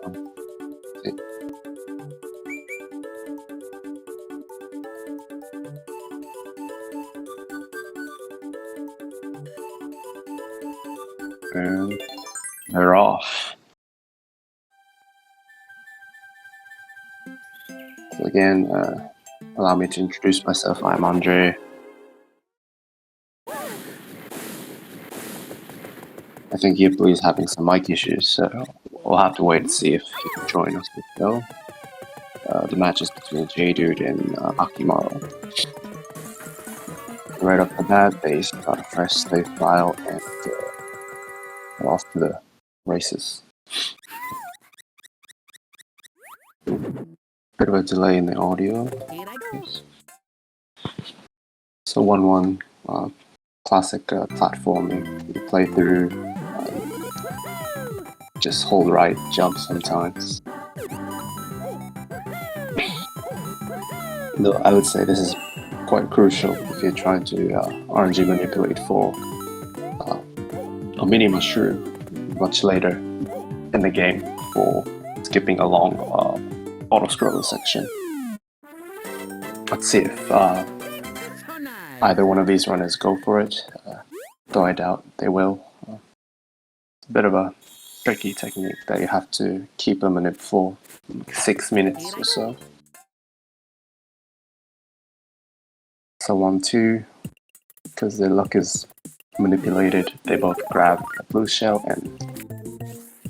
And they're off. So again, allow me to introduce myself. I'm Andre. I think Yipli is having some mic issues, so we'll have to wait and see if he can join us. Though the match is between J-Dude and Akimaro. Right off the bat, they start a fresh save file and head off to the races. Bit of a delay in the audio. So 1-1, classic platforming. You play through, just hold right, jump sometimes. Though I would say this is quite crucial if you're trying to RNG manipulate for a mini mushroom much later in the game for skipping a long auto-scroller section. Let's see if either one of these runners go for it, though I doubt they will. It's a bit of a tricky technique that you have to keep them in it for 6 minutes or so. So 1-2, because their luck is manipulated, they both grab a blue shell and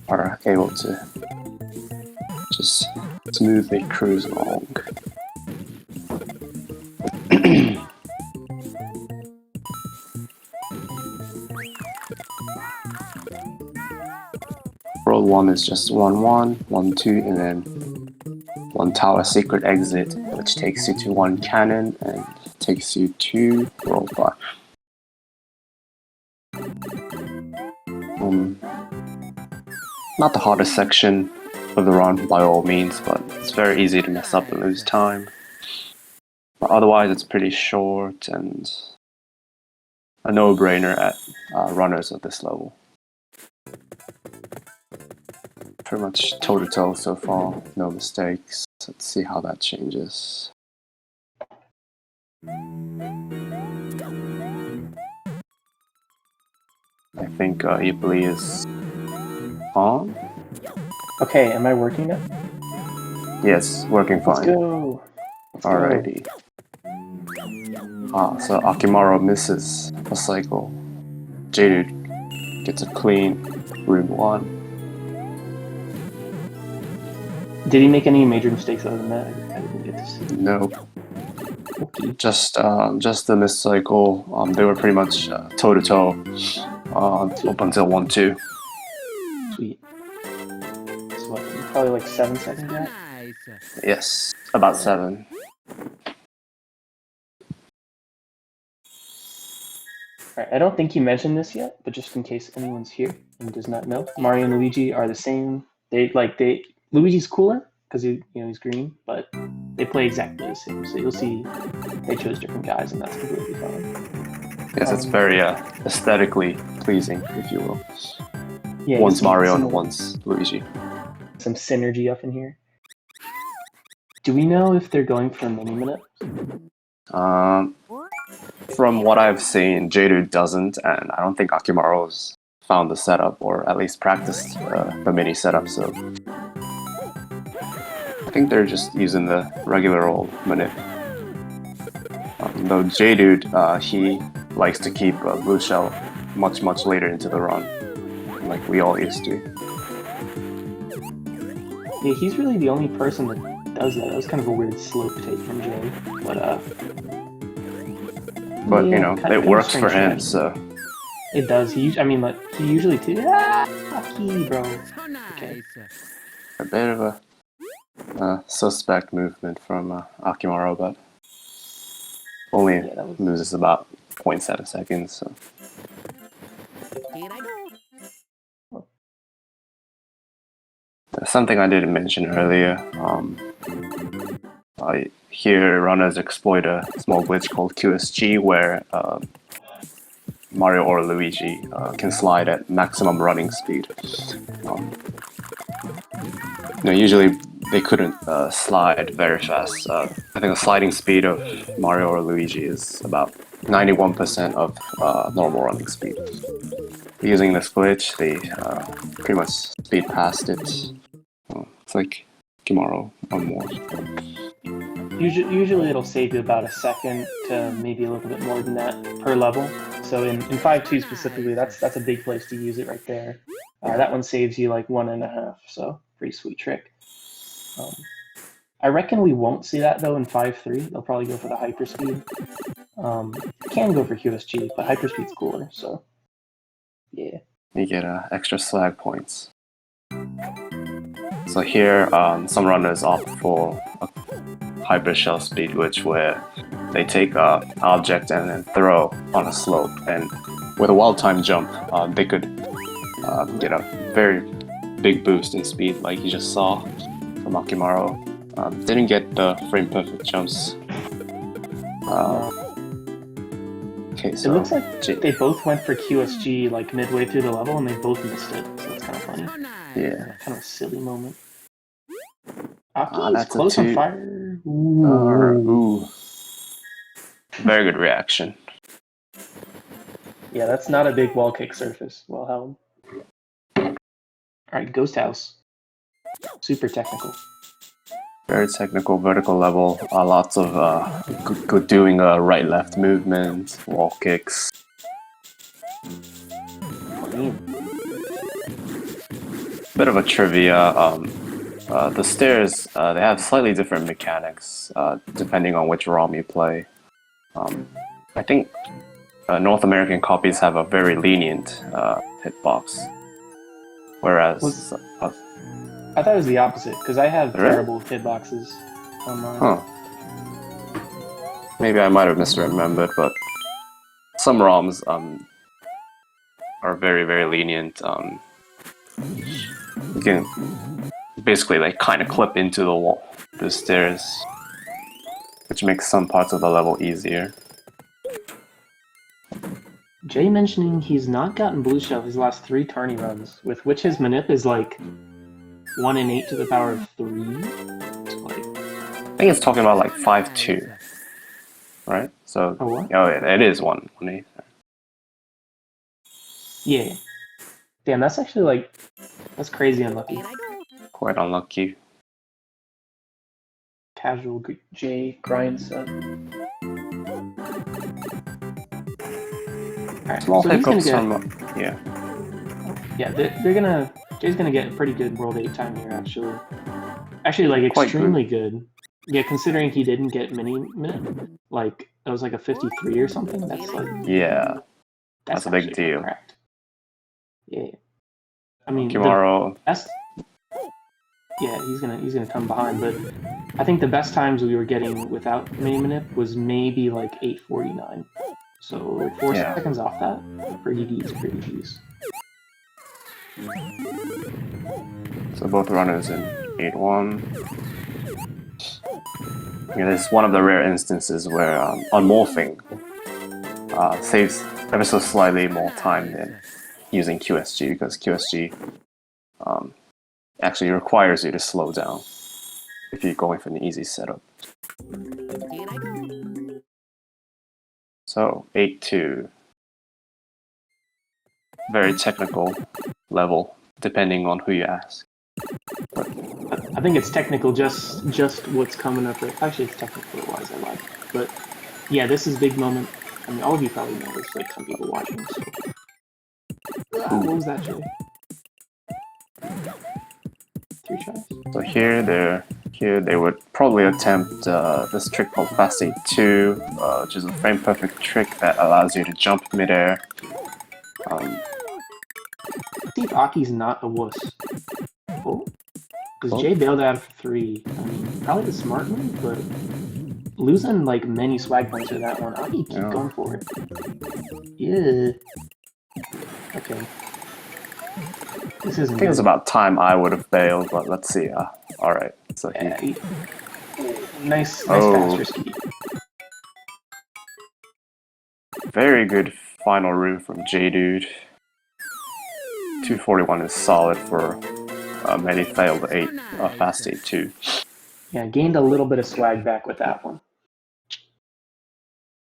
are able to just smoothly cruise along. Roll 1 is just 1-1, 1-2, and then 1 tower secret exit, which takes you to 1 cannon and takes you to roll 5. Not the hardest section of the run by all means, but it's very easy to mess up and lose time. But otherwise, it's pretty short and a no-brainer at runners at this level. Pretty much toe-to-toe so far, no mistakes. Let's see how that changes. I think Yipli is on. Okay, am I working now? Yes, working fine. Let's go. Alrighty. So Akimaro misses a cycle. J-Dude gets a clean room 1. Did he make any major mistakes other than that? I didn't get to see. Nope. Okay. Just the missed cycle. They were pretty much toe-to-toe up until 1-2. Sweet. So what, probably like 7 seconds yet? Yes, about 7. Alright, I don't think he mentioned this yet, but just in case anyone's here and does not know, Mario and Luigi are the same. Luigi's cooler because he's green, but they play exactly the same. So you'll see they chose different guys, and that's completely fine. Yes, it's very aesthetically pleasing, if you will. Yeah, one's Mario and one's Luigi. Some synergy up in here. Do we know if they're going for mini minutes? From what I've seen, J-Dude doesn't, and I don't think Akimaro's found the setup, or at least practiced the mini setup, so I think they're just using the regular old manip. Though J-Dude, he likes to keep blue shell much later into the run, like we all used to. Yeah, he's really the only person that does that. That was kind of a weird slope take from Jay, but you know, it works for him, so. It does. He usually lucky, bro. Okay. A bit of a suspect movement from Akimaro, but only loses about 0.7 seconds. So. Something I didn't mention earlier. Here, runners exploit a small glitch called QSG, where Mario or Luigi can slide at maximum running speed. No, usually they couldn't slide very fast. I think the sliding speed of Mario or Luigi is about 91% of normal running speed. Using this glitch, they pretty much speed past it. It's like Akimaro or more. Usually it'll save you about a second to maybe a little bit more than that per level. So in 5.2 specifically, that's a big place to use it right there. That one saves you like 1.5, so pretty sweet trick. I reckon we won't see that though in 5.3. They'll probably go for the hyperspeed. Can go for QSG, but hyperspeed's cooler, so yeah. You get extra slag points. So here, some runners opt for a hyper shell speed glitch where they take an object and then throw on a slope, and with a well-timed jump, they could get a very big boost in speed, like you just saw from Akimaro. Didn't get the frame perfect jumps. Okay, so it looks like they both went for QSG like midway through the level, and they both missed it. So that's kind of funny. Yeah, kind of a silly moment. Aki's close on fire. Ooh. Very good reaction. Yeah, that's not a big wall kick surface. Well held. Alright, Ghost House. Super technical. Very technical, vertical level. Lots of good doing right-left movement, wall kicks. Bit of a trivia. The stairs, they have slightly different mechanics depending on which ROM you play. I think North American copies have a very lenient hitbox, whereas I thought it was the opposite, because I have terrible hitboxes on mine. Huh. Maybe I might have misremembered, but some ROMs are very, very lenient. You can basically like kind of clip into the wall, the stairs, which makes some parts of the level easier. Jay mentioning he's not gotten blue shell his last 3 tourney runs, with which his manip is like 1 in 8 to the power of 3. I think it's talking about like 5.2, right? So what? Oh, it is 1.8. Yeah. Damn, that's actually like that's crazy unlucky. Quite unlucky. Casual J grind set. Alright, Small so hiccups get, from yeah. Yeah, they're gonna Jay's gonna get a pretty good World 8 time here actually. Actually like extremely good. Yeah, considering he didn't get mini minute, like that was like a 53 or something. That's like that's a big deal. Cracked. Yeah, I mean Akimaro. Yeah, he's gonna come behind, but I think the best times we were getting without mini manip was maybe like 8:49. So 4 seconds off that. Pretty decent. So both runners in 8-1. This is one of the rare instances where unmorphing saves ever so slightly more time than using QSG, because QSG actually requires you to slow down if you're going for an easy setup. So 8-2. Very technical level, depending on who you ask. But I think it's technical, just what's coming up. Actually, it's technical wise, I like. But yeah, this is big moment. I mean, all of you probably know this, like some people watching. So. What was that, Jay? 3 tries. So here they would probably attempt this trick called Fast 8-2, which is a frame perfect trick that allows you to jump midair. See if Aki's not a wuss. Oh, because Jay bailed out for 3. I mean, probably the smart move, but losing like many swag points for that one. Aki, keep going for it. Yeah. Okay. This isn't. I think it's about time I would have bailed, but let's see. All right. So nice faster speed. Very good final room from J Dude. 241 is solid for many failed 8 fast 8 too. Yeah, gained a little bit of swag back with that one.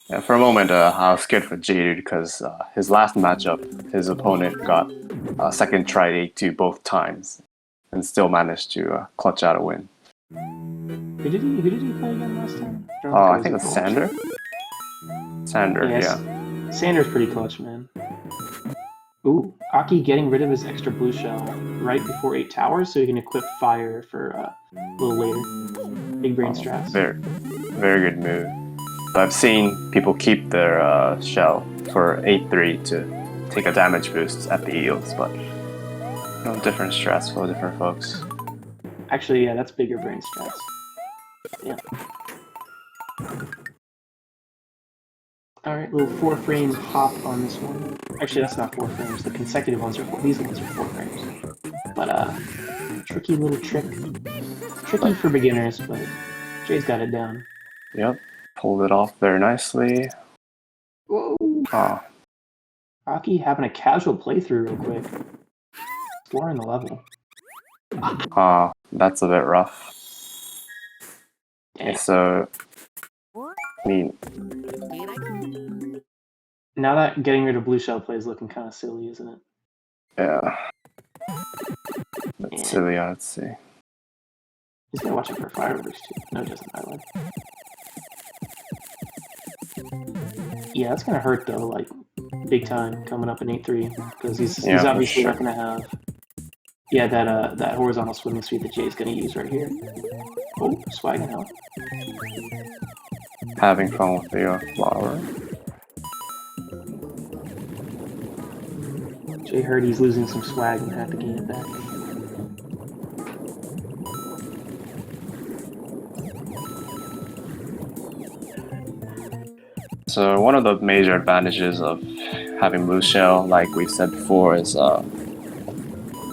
Yeah, for a moment, I was scared for Jade because his last matchup, his opponent got second try 8-2 both times, and still managed to clutch out a win. Who did he play again last time? I think it was Sander. Sander, yes. yeah. Sander's pretty clutch, man. Ooh, Aki getting rid of his extra blue shell right before 8 towers so he can equip fire for a little later. Big brain strats. Very good move. I've seen people keep their shell for 8-3 to take a damage boost at the eels, but different strats for different folks. Actually, yeah, that's bigger brain strats. Yeah. Alright, little 4-frame hop on this one. Actually, that's not 4 frames. The consecutive ones are 4. These ones are 4 frames. But, tricky little trick. Tricky for beginners, but Jay's got it down. Yep. Pulled it off very nicely. Whoa! Oh. Aki having a casual playthrough real quick. Exploring the level. That's a bit rough. Dang. So, I mean... Now that getting rid of blue shell play is looking kind of silly, isn't it? Yeah. That's silly, I'd say. He's gonna watch it for fireworks too. No, it doesn't, by the way. Yeah, that's gonna hurt though, like, big time, coming up in 8-3, because he's obviously not gonna have... Yeah, that horizontal swimming speed that Jay's gonna use right here. Oh, swagging out. Having fun with the flower. Jay heard he's losing some swag and had to gain it back. So one of the major advantages of having blue shell, like we've said before, is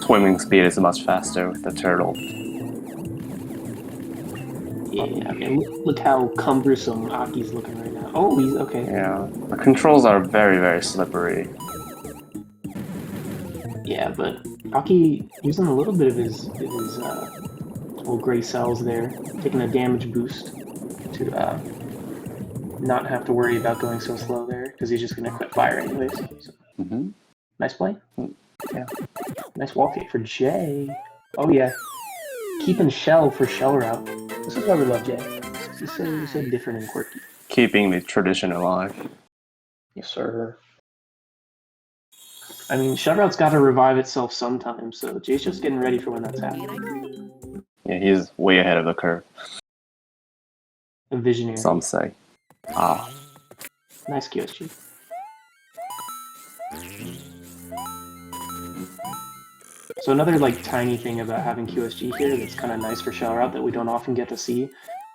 swimming speed is much faster with the turtle. Yeah, I mean, look how cumbersome Aki's looking right now. Oh, he's okay. Yeah, the controls are very, very slippery. Yeah, but Aki using a little bit of his little gray cells there, taking a damage boost to not have to worry about going so slow there, because he's just going to quit fire anyways. So. Nice play. Yeah. Nice wall kick for Jay. Oh yeah. Keeping shell for shell route. This is why we love Jay. He's so different and quirky. Keeping the tradition alive. Yes, sir. I mean, shell route's got to revive itself sometime, so Jay's just getting ready for when that's happening. Yeah, he's way ahead of the curve. A visionary. Some say. Nice QSG. So another like tiny thing about having QSG here that's kind of nice for shell route that we don't often get to see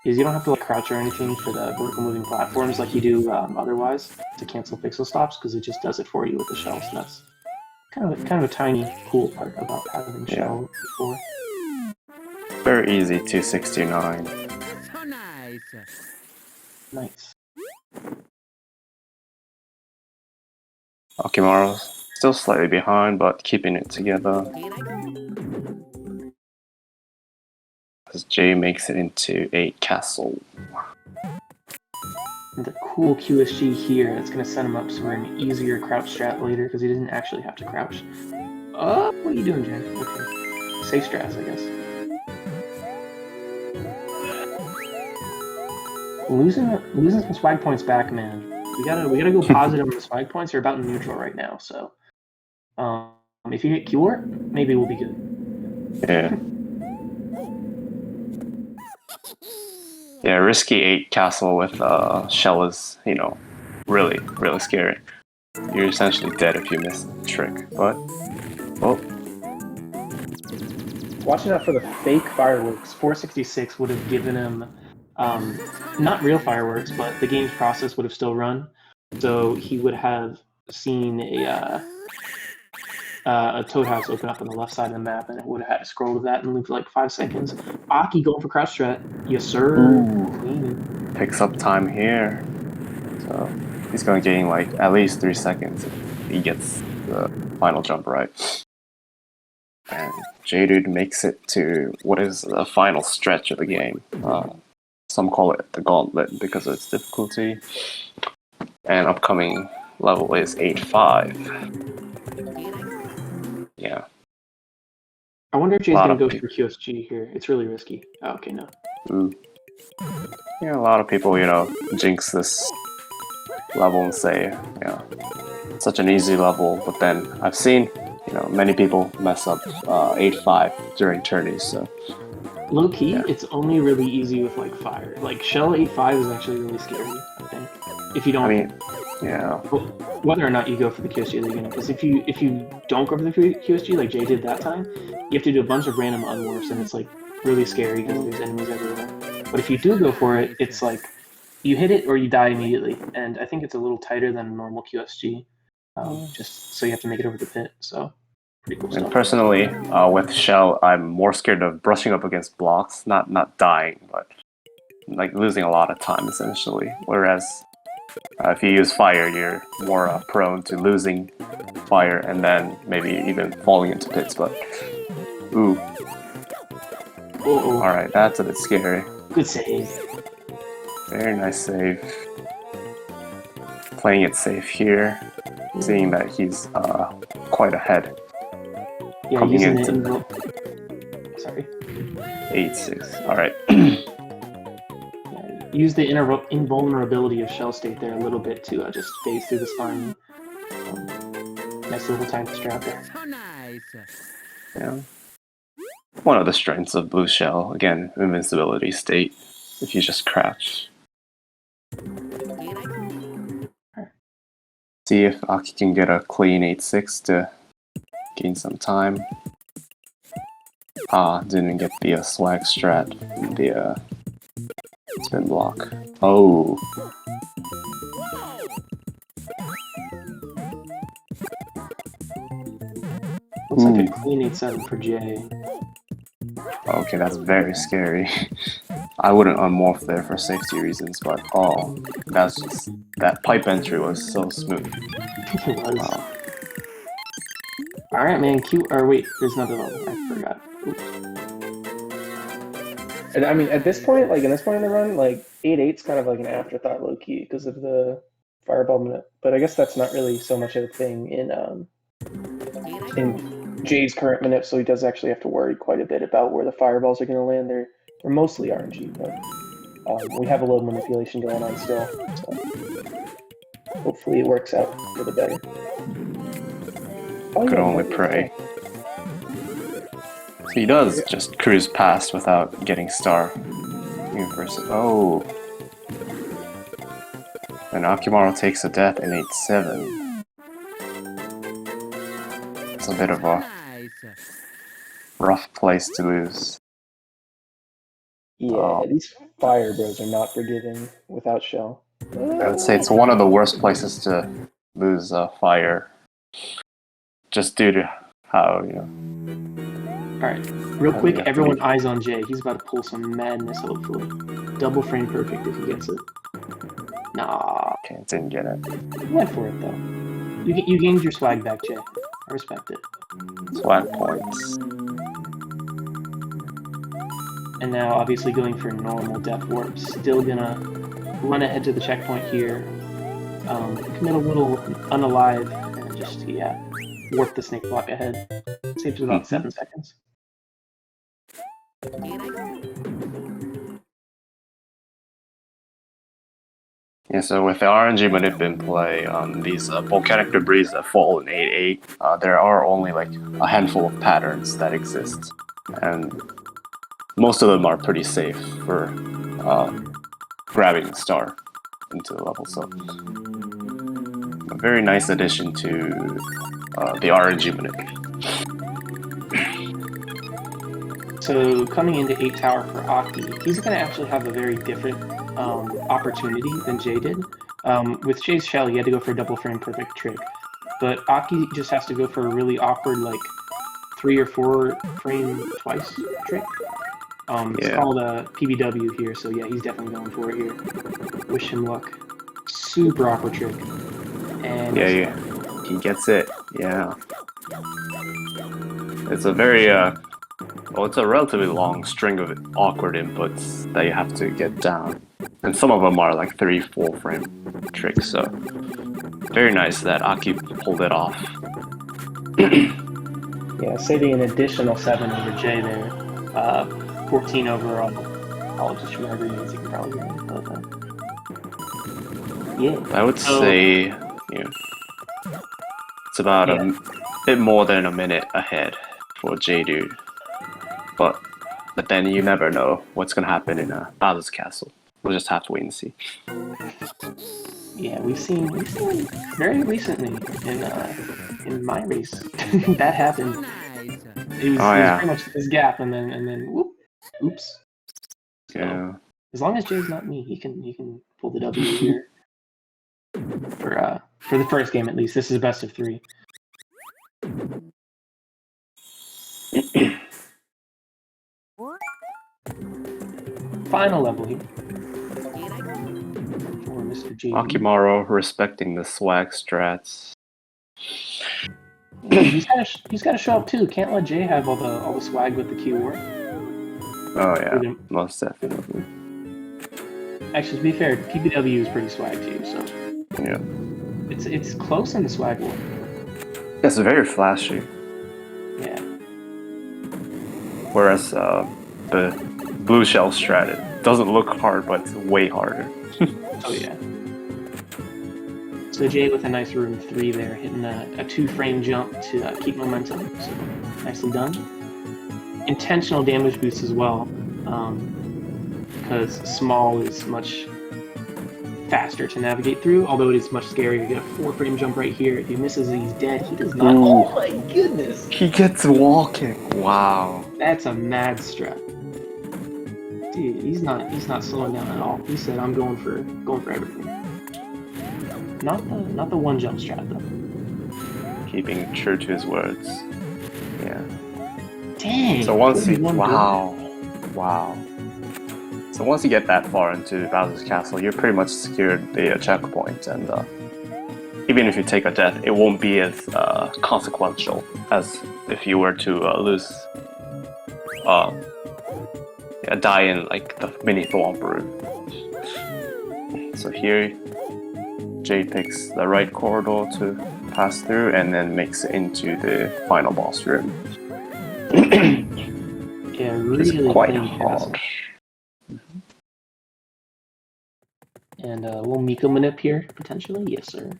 is you don't have to like crouch or anything for the vertical moving platforms like you do otherwise to cancel pixel stops, because it just does it for you with the shell. So that's kind of a tiny cool part about having shell before. Very easy 269. Nice. Akimaro's still slightly behind, but keeping it together. As Jay makes it into a castle. And the cool QSG here, that's going to set him up for an easier crouch strat later, because he doesn't actually have to crouch. Oh, what are you doing, Jay? Okay. Safe strats, I guess. Losing some swag points back, man. We gotta go positive on the swag points. You're about neutral right now, so if you hit cure, maybe we'll be good. Yeah. Yeah, risky 8 castle with shell is, really, really scary. You're essentially dead if you miss the trick, but Watching out for the fake fireworks. 466 would have given him not real fireworks, but the game's process would have still run. So he would have seen a toad house open up on the left side of the map, and it would have had to scroll to that and loop for like 5 seconds. Aki going for crouch strat. Yes, sir. Ooh, picks up time here. So he's going to gain like at least 3 seconds if he gets the final jump right. And J-Dude makes it to what is the final stretch of the game. Some call it the Gauntlet because of its difficulty. And upcoming level is 8-5. Yeah. I wonder if Jay's Lot gonna of go peop- for QSG here. It's really risky. Oh, okay, no. Ooh. Yeah, a lot of people, jinx this level and say, it's such an easy level, but then I've seen, many people mess up 8-5 during tourneys, so. Low key, Yeah. it's only really easy with like fire. Like Shell 8-5 is actually really scary, I think. If you don't, I mean, yeah. whether or not you go for the QSG at the beginning, because if you don't go for the QSG like Jay did that time, you have to do a bunch of random unwarps, and it's like really scary because there's enemies everywhere. But if you do go for it, it's like you hit it or you die immediately, and I think it's a little tighter than a normal QSG, just so you have to make it over the pit. So pretty cool And stuff. personally, with Shell, I'm more scared of brushing up against blocks, not dying, but like losing a lot of time essentially. Whereas if you use fire, you're more prone to losing fire and then maybe even falling into pits. But ooh, all right, that's a bit scary. Good save. Very nice save. Playing it safe here, seeing that he's quite ahead. Yeah, Coming using into it. Sorry. 8-6. All right. Use the invulnerability of Shell State there a little bit to just phase through the spine. Nice little time to strap there. Yeah. One of the strengths of Blue Shell, again, invincibility state, if you just crouch. See if Aki can get a clean 8-6 to gain some time. Didn't get the swag strat, the spin block. Oh. Looks like a clean 8-7 for Jay. Okay, that's very scary. I wouldn't unmorph there for safety reasons, but that pipe entry was so smooth. It was. Alright, man, wait, there's another level. I forgot. Oops. And I mean, at this point, in this point in the run, 8-8's kind of like an afterthought low key because of the fireball minute. But I guess that's not really so much of a thing in Jay's current minute, so he does actually have to worry quite a bit about where the fireballs are going to land. They're mostly RNG, but we have a load manipulation going on still, so hopefully it works out for the better. Could only pray. So he does just cruise past without getting star. Oh. And Akimaro takes a death in 8-7. It's a bit of a rough place to lose. Yeah, these fire bros are not forgiving without Shell. I would say it's one of the worst places to lose fire. Just due to how, Alright, real quick, everyone eyes on Jay. He's about to pull some madness, hopefully. Double frame perfect if he gets it. Nah. Okay, didn't get it. He went for it, though. You gained your swag back, Jay. I respect it. Swag points. And now, obviously, going for normal death warp. Still gonna run ahead to the checkpoint here. Commit a little unalive, and just, warp the snake block ahead. Saves about 7 seconds. Yeah, so with the RNG manip in play, these volcanic debris that fall in 8-8, there are only a handful of patterns that exist. And most of them are pretty safe for grabbing the star into the level. So a very nice addition to the RNG manip. So coming into 8 tower for Aki, he's going to actually have a very different opportunity than Jay did. With Jay's Shell, he had to go for a double frame perfect trick. But Aki just has to go for a really awkward 3 or 4 frame twice trick. It's called a PBW here, so yeah, he's definitely going for it here. Wish him luck. Super awkward trick. And he gets it. Yeah. It's a very Well, it's a relatively long string of awkward inputs that you have to get down. And some of them are like 3-4 frame tricks, so very nice that Aki pulled it off. Yeah, saving an additional 7 over Jay there. 14 overall. I'll just remember means you can probably get it. But, yeah. I would say, it's about a bit more than a minute ahead for J-Dude. But then you never know what's gonna happen in Bowser's Castle. We'll just have to wait and see. Yeah, we've seen very recently in my race that happened. It was pretty much this gap, and then whoop, oops. So, yeah. As long as Jay's not me, he can pull the W here for the first game at least. This is a best of 3. Final level here for Mr. J. Akimaro respecting the swag strats. He's got to show up too. Can't let Jay have all the swag with the keyword. Oh yeah, most definitely. Actually, to be fair, PBW is pretty swag too. So yeah, it's close in the swag war. It's very flashy. Yeah. Whereas the blue shell strat, it doesn't look hard, but it's way harder. Oh yeah. So Jay with a nice room 3 there, hitting a 2-frame jump to keep momentum. So nicely done. Intentional damage boost as well, because small is much faster to navigate through, although it is much scarier. You get a 4-frame jump right here. If he misses, he's dead. He does not. Ooh. Oh my goodness! He gets walking. Wow. That's a mad strat. Dude, he's not slowing down at all. He said, "I'm going for everything." Not the one jump strat though. Keeping true to his words. Yeah. Dang. So once wow. So once you get that far into Bowser's Castle, you're pretty much secured the checkpoint, and even if you take a death, it won't be as consequential as if you were to lose, die in like the mini Thwomp room. So here, Jay picks the right corridor to pass through, and then makes it into the final boss room. Yeah, really it's quite hard. And will Miko manip here, potentially? Yes, sir.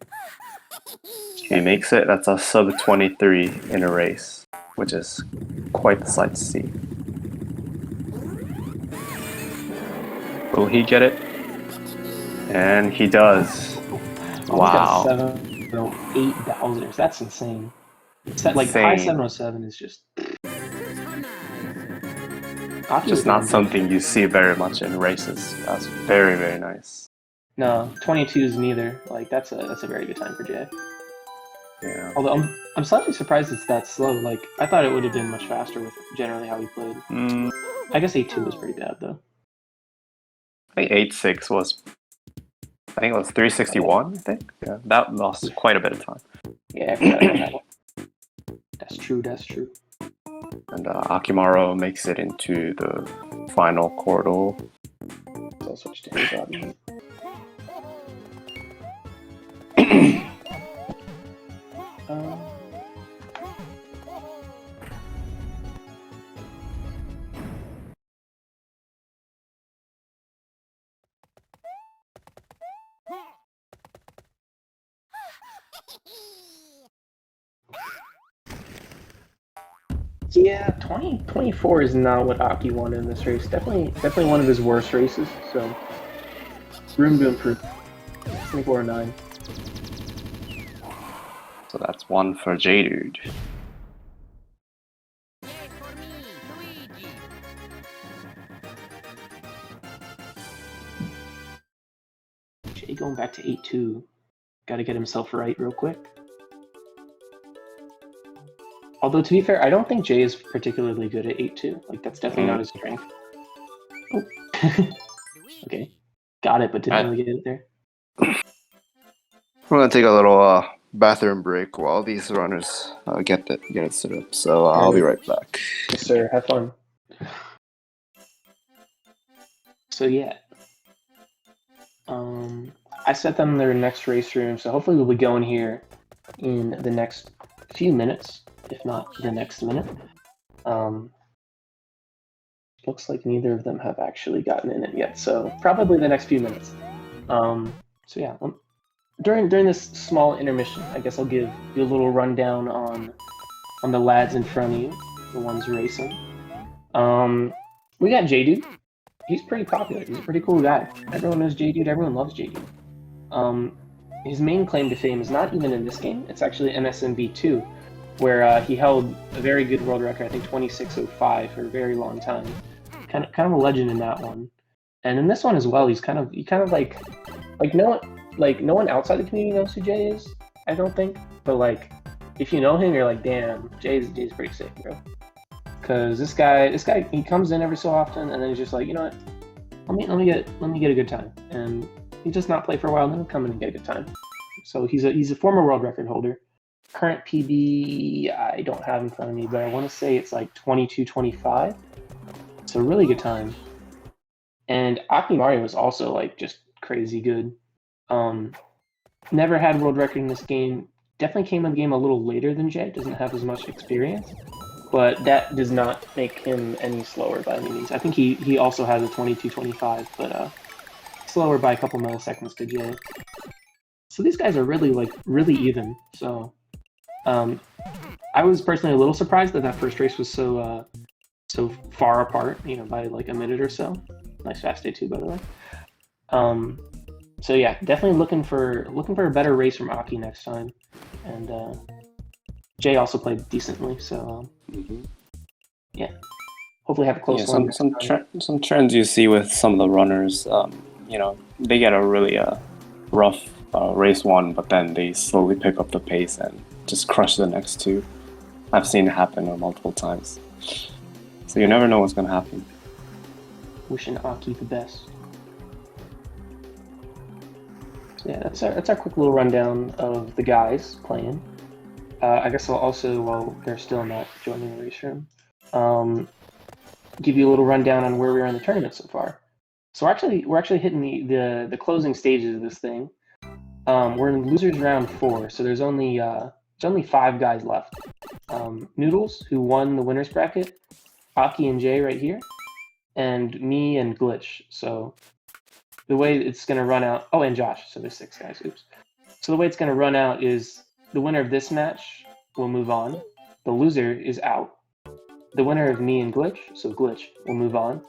He makes it. That's a sub 23 in a race, which is quite the sight to see. Will he get it? And he does. Wow. 708 Bowsers. That's insane. Like high 707 is just not something you see very much in races. That's very, very nice. No, 22s neither. Like that's a very good time for Jay. Yeah. Although I'm slightly surprised it's that slow. Like I thought it would have been much faster with generally how he played. I guess 8-2 was pretty bad though. I think 8-6 was. I think it was 361. I think. Yeah, that lost quite a bit of time. Yeah, I forgot about that one. That's true. And Akimaro makes it into the final corridor. So I'll switch to his obviously. Yeah, 2024 is not what Aki wanted in this race. Definitely one of his worst races. So, room to improve. 24-9. So that's one for J-Dude. Jay going back to 8-2. Got to get himself right real quick. Although, to be fair, I don't think Jay is particularly good at 8-2. Like, that's definitely not his strength. Oh. Okay. Got it, but didn't really get it there. We're going to take a little bathroom break while these runners get it set up. So I'll be right back. Yes, sir. Have fun. So yeah. I set them their next race room, so hopefully we'll be going here in the next few minutes, if not the next minute. Looks like neither of them have actually gotten in it yet, so probably the next few minutes. So yeah, during this small intermission, I guess I'll give you a little rundown on the lads in front of you, the ones racing. We got J-Dude. He's pretty popular. He's a pretty cool guy. Everyone knows J-Dude. Everyone loves J-Dude. His main claim to fame is not even in this game. It's actually MSMB 2, where he held a very good world record, I think 26:05 for a very long time. Kind of a legend in that one. And in this one as well, he kind of like no one outside the community knows who Jay is, I don't think. But like, if you know him, you're like, damn, Jay's pretty sick, bro. Because this guy, he comes in every so often, and then he's just like, you know what, let me get a good time, and he just not play for a while, and then he'll come in and get a good time. So he's a former world record holder. Current PB, I don't have in front of me, but I want to say it's like 22:25. It's a really good time. And Akimaro was also like just crazy good. Never had world record in this game. Definitely came in the game a little later than Jay. Doesn't have as much experience, but that does not make him any slower by any means. I think he also has a 22:25, but slower by a couple milliseconds to Jay. So these guys are really even. So I was personally a little surprised that first race was so far apart, you know, by like a minute or so. Nice fast day too, by the way. So yeah, definitely looking for a better race from Aki next time. And Jay also played decently, so yeah, hopefully have a close one. Some trends you see with some of the runners, you know, they get a really rough race one, but then they slowly pick up the pace and just crush the next two. I've seen it happen multiple times. So you never know what's going to happen. Wishing Aki the best. So yeah, that's our quick little rundown of the guys playing. I guess I'll also, while they're still not joining the race room, give you a little rundown on where we are in the tournament so far. So we're actually hitting the closing stages of this thing. We're in losers round 4, so there's only 5 guys left. Noodles, who won the winners bracket, Aki and Jay right here, and me and Glitch. So the way it's going to run out... Oh, and Josh. So there's 6 guys. Oops. So the way it's going to run out is the winner of this match will move on. The loser is out. The winner of me and Glitch, so Glitch, will move on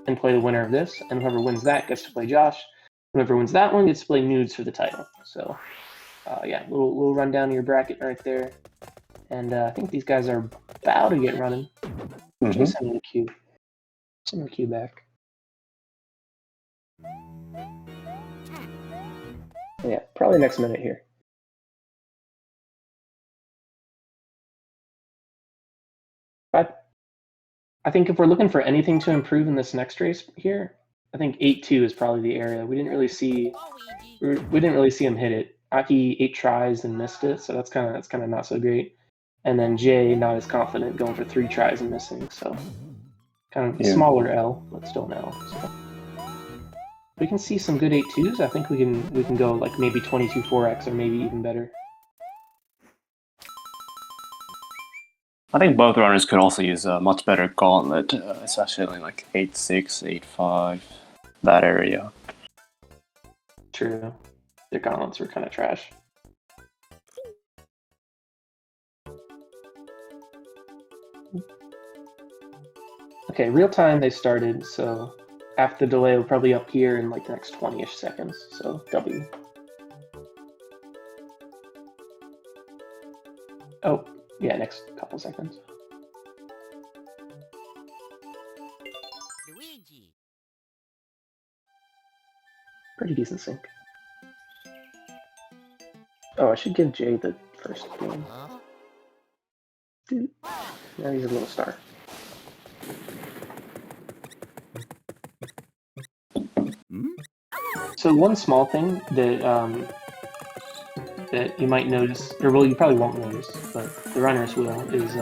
and play the winner of this. And whoever wins that gets to play Josh. Whoever wins that one gets to play Nudes for the title. So, yeah, little rundown of your bracket right there. And I think these guys are about to get running. Just send me the queue. Send the queue back. Yeah, probably next minute here. I think if we're looking for anything to improve in this next race here, I think 8-2 is probably the area. We didn't really see him hit it. Aki 8 tries and missed it, so that's kind of not so great. And then Jay not as confident, going for 3 tries and missing. So kind of a smaller L, but still an L. So we can see some good 8-2s. I think we can go like maybe 22-4x or maybe even better. I think both runners could also use a much better gauntlet, especially like 8-6, 8-5, that area. True. Their gauntlets were kind of trash. Okay, real time they started, so after the delay, we'll probably up here in like the next 20-ish seconds, so W. Oh, yeah, next couple seconds. Luigi. Pretty decent sync. Oh, I should give Jay the first game. Dude. Now he's a little star. So one small thing that that you might notice, or well, you probably won't notice, but the runners will, is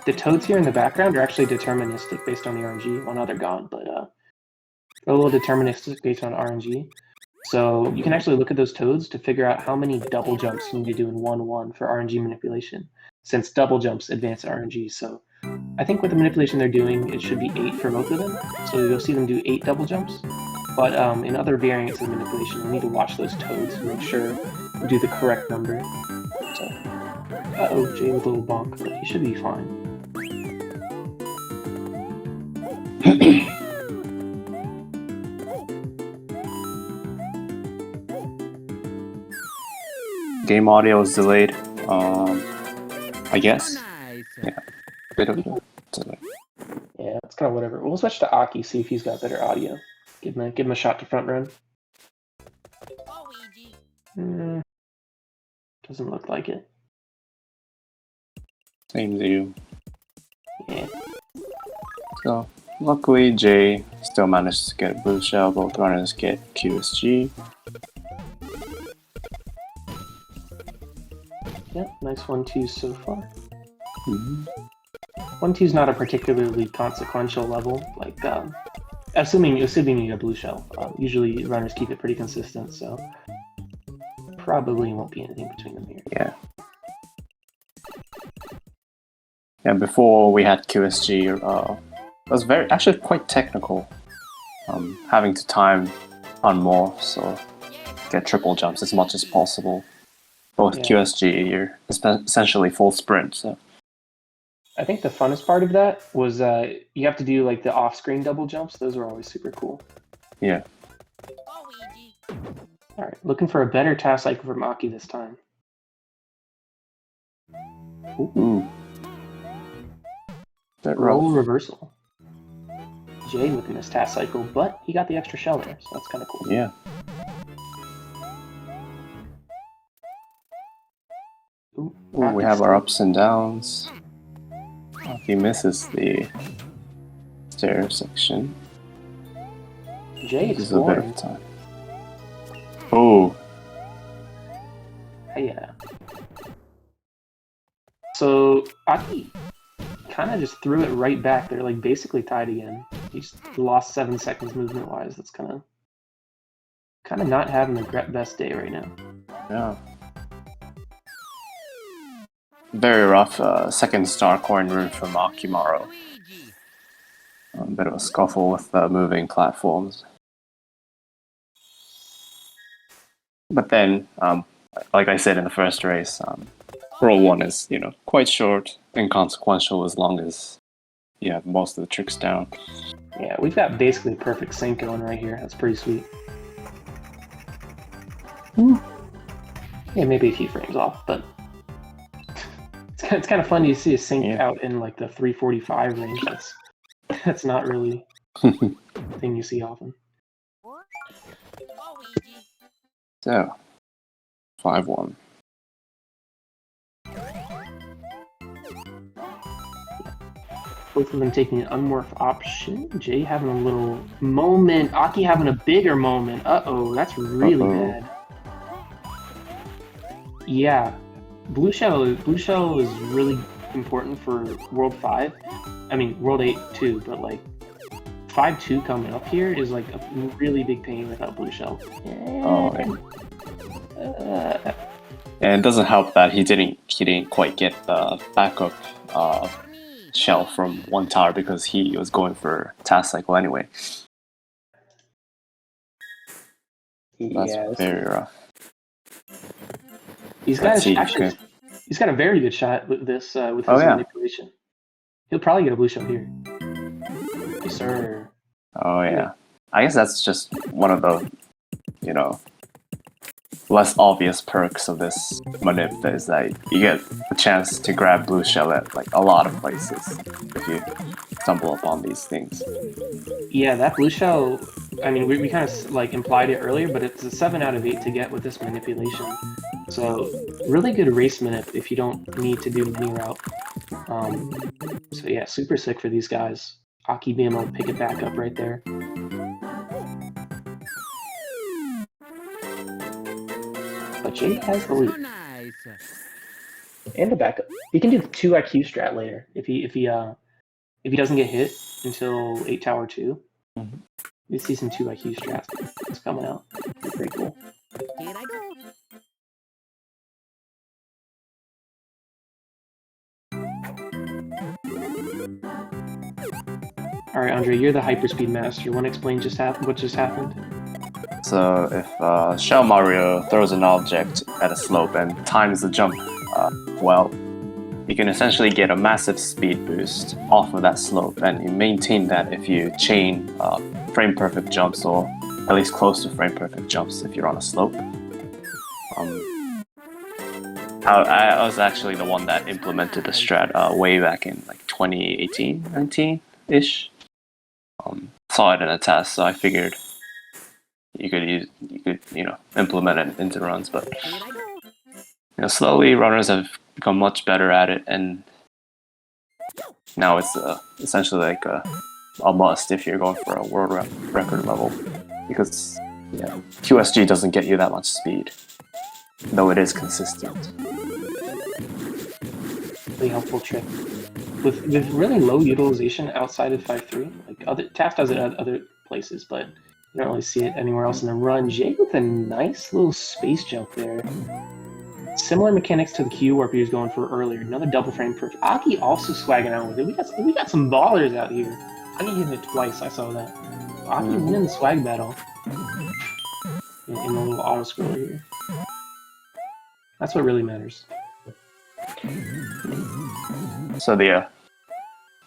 the toads here in the background are actually deterministic based on the RNG. Well, now they're gone, but they're a little deterministic based on RNG. So you can actually look at those toads to figure out how many double jumps you need to do in 1-1 for RNG manipulation, since double jumps advance RNG. So I think with the manipulation they're doing, it should be 8 for both of them. So you'll see them do 8 double jumps. But in other variants of manipulation, you need to watch those toads to make sure you do the correct number. So, uh-oh, Jay with a little bonk, but he should be fine. Game audio is delayed. I guess. Yeah, bit of a delay. Yeah, it's kind of whatever. We'll switch to Aki, see if he's got better audio. Give him a shot to front run. Doesn't look like it. Same to you. Yeah. So, luckily Jay still managed to get a blue shell, both runners get QSG. Yep, nice 1-2 so far. 1-2 is not a particularly consequential level, like, assuming you get a blue shell. Usually runners keep it pretty consistent, so probably won't be anything between them here. Yeah. Yeah, before we had QSG, it was actually quite technical. Having to time on more, so get triple jumps as much as possible. Both QSG, you're essentially full sprint. So I think the funnest part of that was you have to do like the off-screen double jumps. Those were always super cool. Yeah. All right, looking for a better task cycle from Aki this time. Ooh. Roll reversal. Jay with this task cycle, but he got the extra shell there, so that's kind of cool. Yeah. Ooh, we have our ups and downs. He misses the stair section. Jay This is a bit exploring. of time. Oh. Yeah. So Aki kind of just threw it right back. They're like basically tied again. He just lost 7 seconds movement wise. That's kind of not having the best day right now. Yeah. Very rough second star coin route from Akimaro. A bit of a scuffle with moving platforms. But then, like I said in the first race, roll 1 is, quite short, inconsequential as long as you have most of the tricks down. Yeah, we've got basically a perfect sync going right here. That's pretty sweet. Yeah, maybe a few frames off, but it's kind of fun to see a sync out in like the 345 range. That's not really a thing you see often. So, 5-1. Both of them taking an unmorph option. Jay having a little moment. Aki having a bigger moment. Uh-oh, that's really bad. Yeah, Blue Shell is really important for World 5. I mean, World 8 too, but like 5-2 coming up here is like a really big pain without Blue Shell. And it doesn't help that he didn't quite get the backup shell from one tower because he was going for task cycle anyway. That's very rough. He's got a very good shot with this with his manipulation. He'll probably get a blue shell here. Yes, sir. Oh yeah. I guess that's just one of the, less obvious perks of this manip is that you get a chance to grab blue shell at like a lot of places if you stumble upon these things. Yeah, that blue shell, I mean, we kind of like implied it earlier, but it's a 7 out of 8 to get with this manipulation. So really good race manip if you don't need to do mini route. So yeah, super sick for these guys. Aki being able to pick it back up right there. But Jay has the lead. And a backup. He can do the 2 IQ strat later if he doesn't get hit until 8 Tower 2. Mhm. You see some 2 IQ strats coming out. They're pretty cool. Here I go. All right, Andre, you're the hyperspeed master. Want to explain what just happened? So if Shell Mario throws an object at a slope and times the jump well, you can essentially get a massive speed boost off of that slope, and you maintain that if you chain frame perfect jumps, or at least close to frame perfect jumps if you're on a slope. I was actually the one that implemented the strat way back in like 2018, 19-ish. Saw it in a test, so I figured you could implement it into runs, but Here I go. slowly runners have become much better at it, and now it's essentially like a must if you're going for a world record level, because QSG doesn't get you that much speed, though it is consistent. Really helpful trick. With really low utilization outside of 5-3, like TAF does it at other places, but you don't really see it anywhere else in the run. Jay with a nice little space jump there. Similar mechanics to the Q warp he was going for earlier. Another double frame perfect. Aki also swagging out with it. We got some ballers out here. Aki hitting it twice. I saw that. Aki winning the swag battle in the little auto scroller here. That's what really matters. So the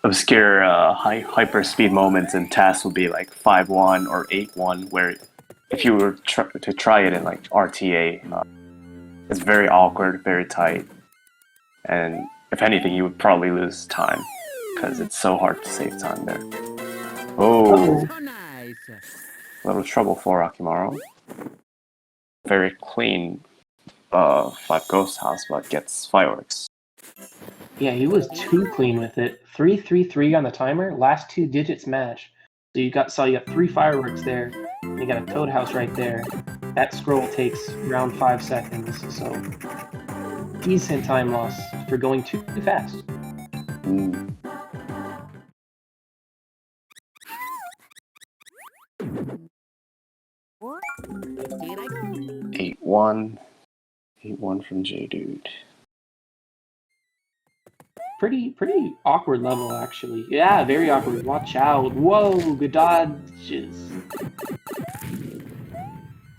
obscure hyper speed moments in tasks would be like 5-1 or 8-1, where if you were to try it in like RTA, it's very awkward, very tight, and if anything, you would probably lose time because it's so hard to save time there. Oh, So nice. little trouble for Akimaro. Very clean 5 Ghost House, but gets fireworks. Yeah, he was too clean with it. 3-3-3 on the timer. Last 2 digits match. So you got 3 fireworks there. And you got a Toad House right there. That scroll takes around 5 seconds. So decent time loss for going too fast. Mm. Here I go. 8-1. 8-1 from J-Dude. Pretty awkward level, actually. Yeah, very awkward. Watch out. Whoa, good dodges.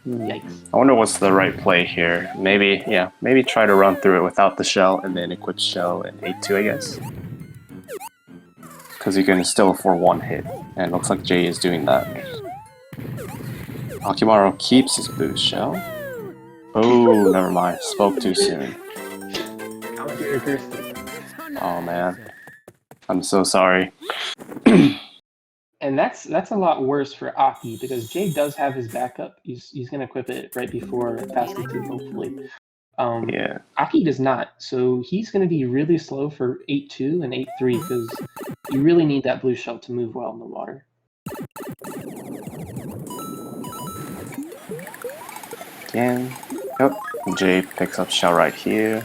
Yikes. I wonder what's the right play here. Maybe try to run through it without the shell and then equip shell at 8-2, I guess. Because you can still afford 1 hit, and it looks like Jay is doing that. Akimaro keeps his boost shell. Oh, never mind. Spoke too soon. Oh man, I'm so sorry. And that's a lot worse for Aki, because Jay does have his backup. He's gonna equip it right before Fast 2, hopefully. Yeah. Aki does not, so he's gonna be really slow for 8-2 and 8-3, because you really need that blue shell to move well in the water. Again. Yep. Jay picks up shell right here.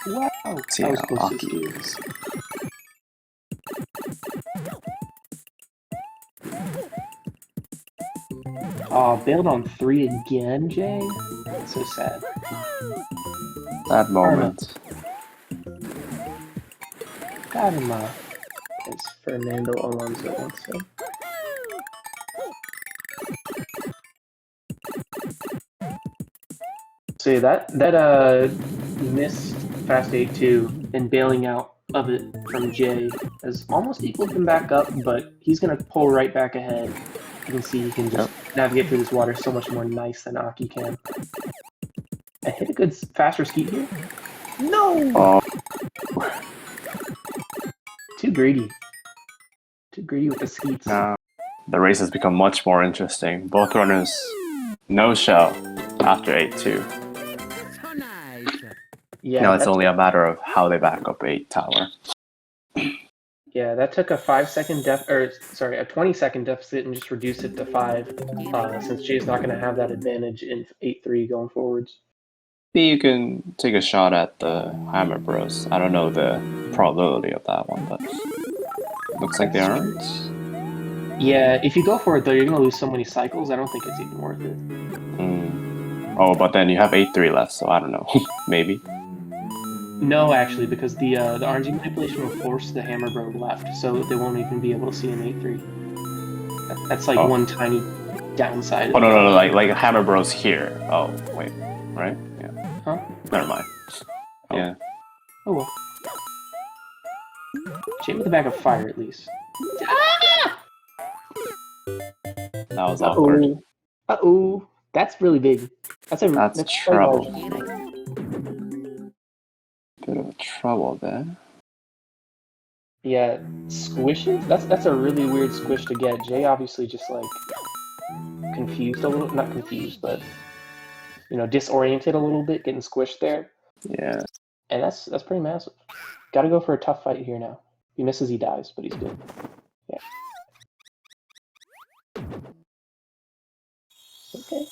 Wow, See that was how close Aki to is. Bailed on 3 again, Jay. That's so sad. That moment. Karma, as Fernando Alonso once said. So yeah, that missed Fast 8-2 and bailing out of it from Jay has almost equaled him back up, but he's gonna pull right back ahead. You can see he can just navigate through this water so much more nice than Aki can. I hit a good faster skeet here. No! Oh. Too greedy. Too greedy with the skeets. The race has become much more interesting. Both runners no shell after 8-2. So nice. Yeah, Now it's only a matter of how they back up 8 tower. Yeah, that took a 5-second a 20-second deficit and just reduced it to 5, since Jay's not going to have that advantage in 8-3 going forwards. maybe you can take a shot at the Hammer Bros. I don't know the probability of that one, but looks like they aren't. Yeah, if you go for it though, you're gonna lose so many cycles. I don't think it's even worth it. Oh, but then you have 8-3 left, so I don't know. Maybe. No, actually, because the RNG manipulation will force the Hammer Bro left, so they won't even be able to see an 8-3. That's like one tiny downside. Oh no, like Hammer Bros here. Oh wait, right? Yeah. Huh? Never mind. Yeah. Oh well. Jay with a bag of fire at least. That was awkward. Uh-oh. That's really big. That's trouble. Here I go. Bit of trouble there. Yeah, squishes? That's a really weird squish to get. Jay obviously just like confused a little, not confused, but disoriented a little bit, getting squished there. Yeah. And that's pretty massive. Gotta go for a tough fight here now. He misses, he dies, but he's good. Yeah. Okay.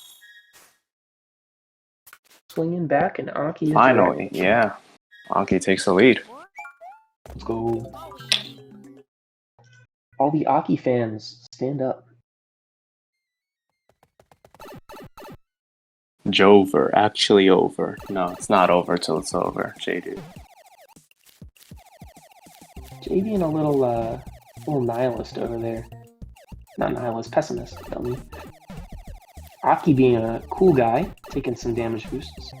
Swinging back and Aki is Finally, direct. yeah. Aki takes the lead. Let's go. All the Aki fans, stand up. Jover, actually over. No, it's not over till it's over, JD. Jay being a little nihilist over there. Not nihilist, pessimist, dummy. Aki being a cool guy, taking some damage boosts.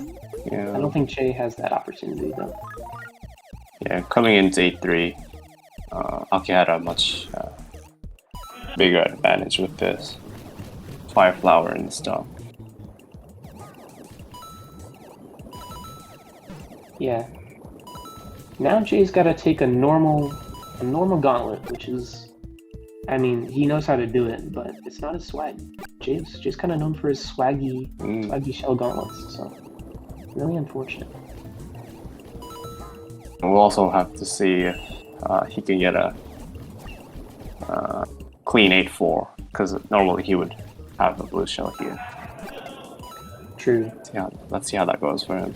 Yeah. I don't think Jay has that opportunity though. Yeah, coming into 8-3, Aki had a much bigger advantage with this Fire Flower and stuff. Yeah. Now Jay's got to take a normal gauntlet, which is, I mean, he knows how to do it, but it's not his swag. Jay's kind of known for his swaggy shell gauntlets, so really unfortunate. We'll also have to see if he can get a clean 8-4, because normally he would have the blue shell here. True. Yeah, let's see how that goes for him.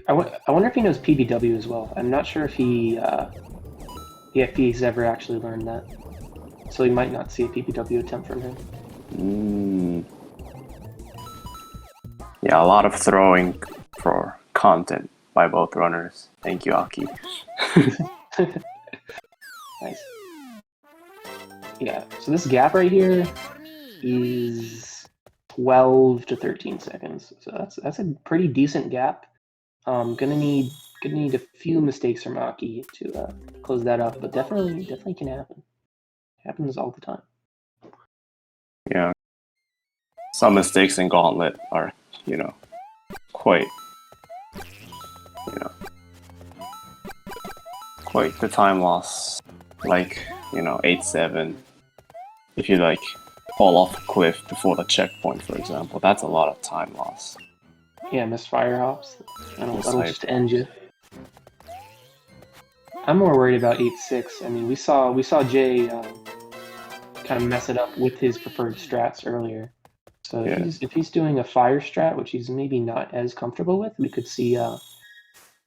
I wonder if he knows PBW as well. I'm not sure if he's ever actually learned that. So he might not see a PBW attempt from him. Yeah, a lot of throwing for content by both runners. Thank you, Aki. Nice. Yeah, so this gap right here is 12 to 13 seconds. So that's a pretty decent gap. Gonna need a few mistakes from Aki to close that up, but definitely can happen. Happens all the time. Yeah. Some mistakes in Gauntlet are, quite the time loss. Like, 8-7. If you fall off a cliff before the checkpoint, for example, that's a lot of time loss. Yeah, miss fire hops. That'll just end you. I'm more worried about 8-6. I mean, we saw Jay kind of mess it up with his preferred strats earlier. So if he's doing a fire strat, which he's maybe not as comfortable with, we could see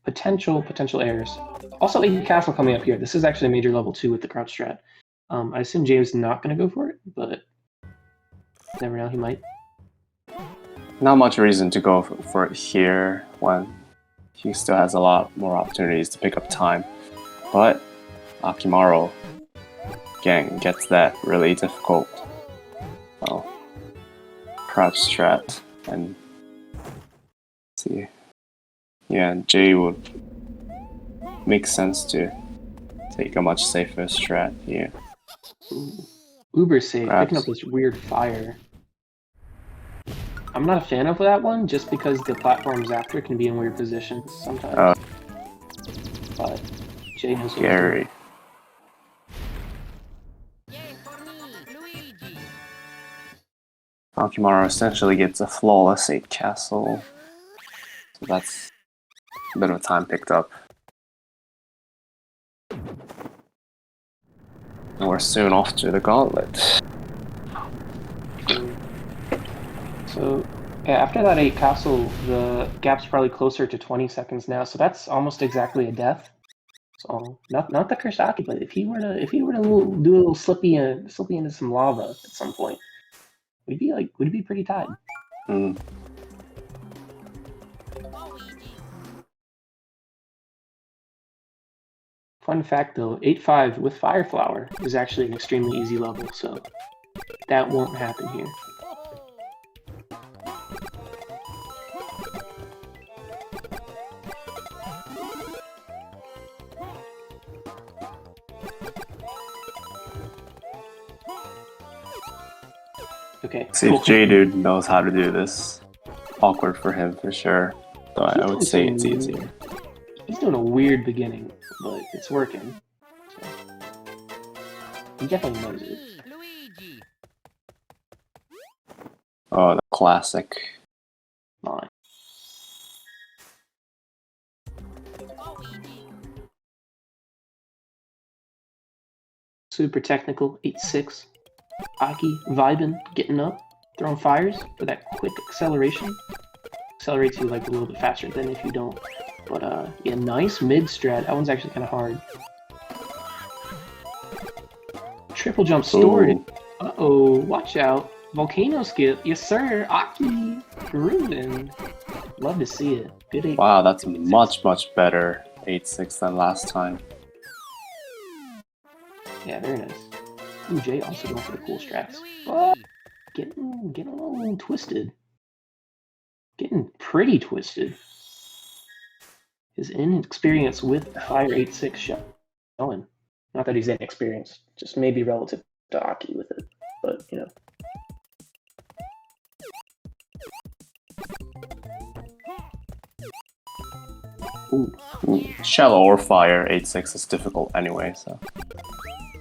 potential errors. Also, a castle coming up here. This is actually a major level 2 with the crouch strat. I assume Jay's not going to go for it, but never know, he might. Not much reason to go for it here when he still has a lot more opportunities to pick up time. But Akimaro, again, gets that really difficult crouch strat. And see, yeah, Jay would make sense to take a much safer strat here. Uber safe, Perhaps. picking up this weird fire. I'm not a fan of that one, just because the platforms after can be in weird positions sometimes. But Jay knows what Scary. Akimaro essentially gets a flawless 8 castle. So that's a bit of time picked up. And we're soon off to the gauntlet. So So yeah, after that 8 castle, the gap's probably closer to 20 seconds now. So that's almost exactly a death. So not the cursed Aki, but if he were to do a little slippy into some lava at some point, we'd be pretty tied. Mm. Fun fact though, 8-5 with Fire Flower is actually an extremely easy level, so that won't happen here. Okay. See if J-Dude knows how to do this. Awkward for him for sure. So I would say it's easier. He's doing a weird beginning, but it's working. So. He definitely knows it. Luigi. Oh, the classic. Fine. Super technical, 8-6. Aki vibing, getting up, throwing fires for that quick acceleration. Accelerates you like a little bit faster than if you don't. But yeah, nice mid strat. That one's actually kind of hard. Triple jump stored. Uh-oh, watch out. Volcano skip. Yes, sir. Aki. Groovin'. Love to see it. Good 8. Wow, that's much better 8-6 than last time. Yeah, very nice. Ooh, Jay also going for the cool strats. But getting a little twisted. Getting pretty twisted. His inexperience with Fire 8-6 showing. Not that he's inexperienced, just maybe relative to Aki with it, but you know. Ooh. Shallow or fire 8-6 is difficult anyway, so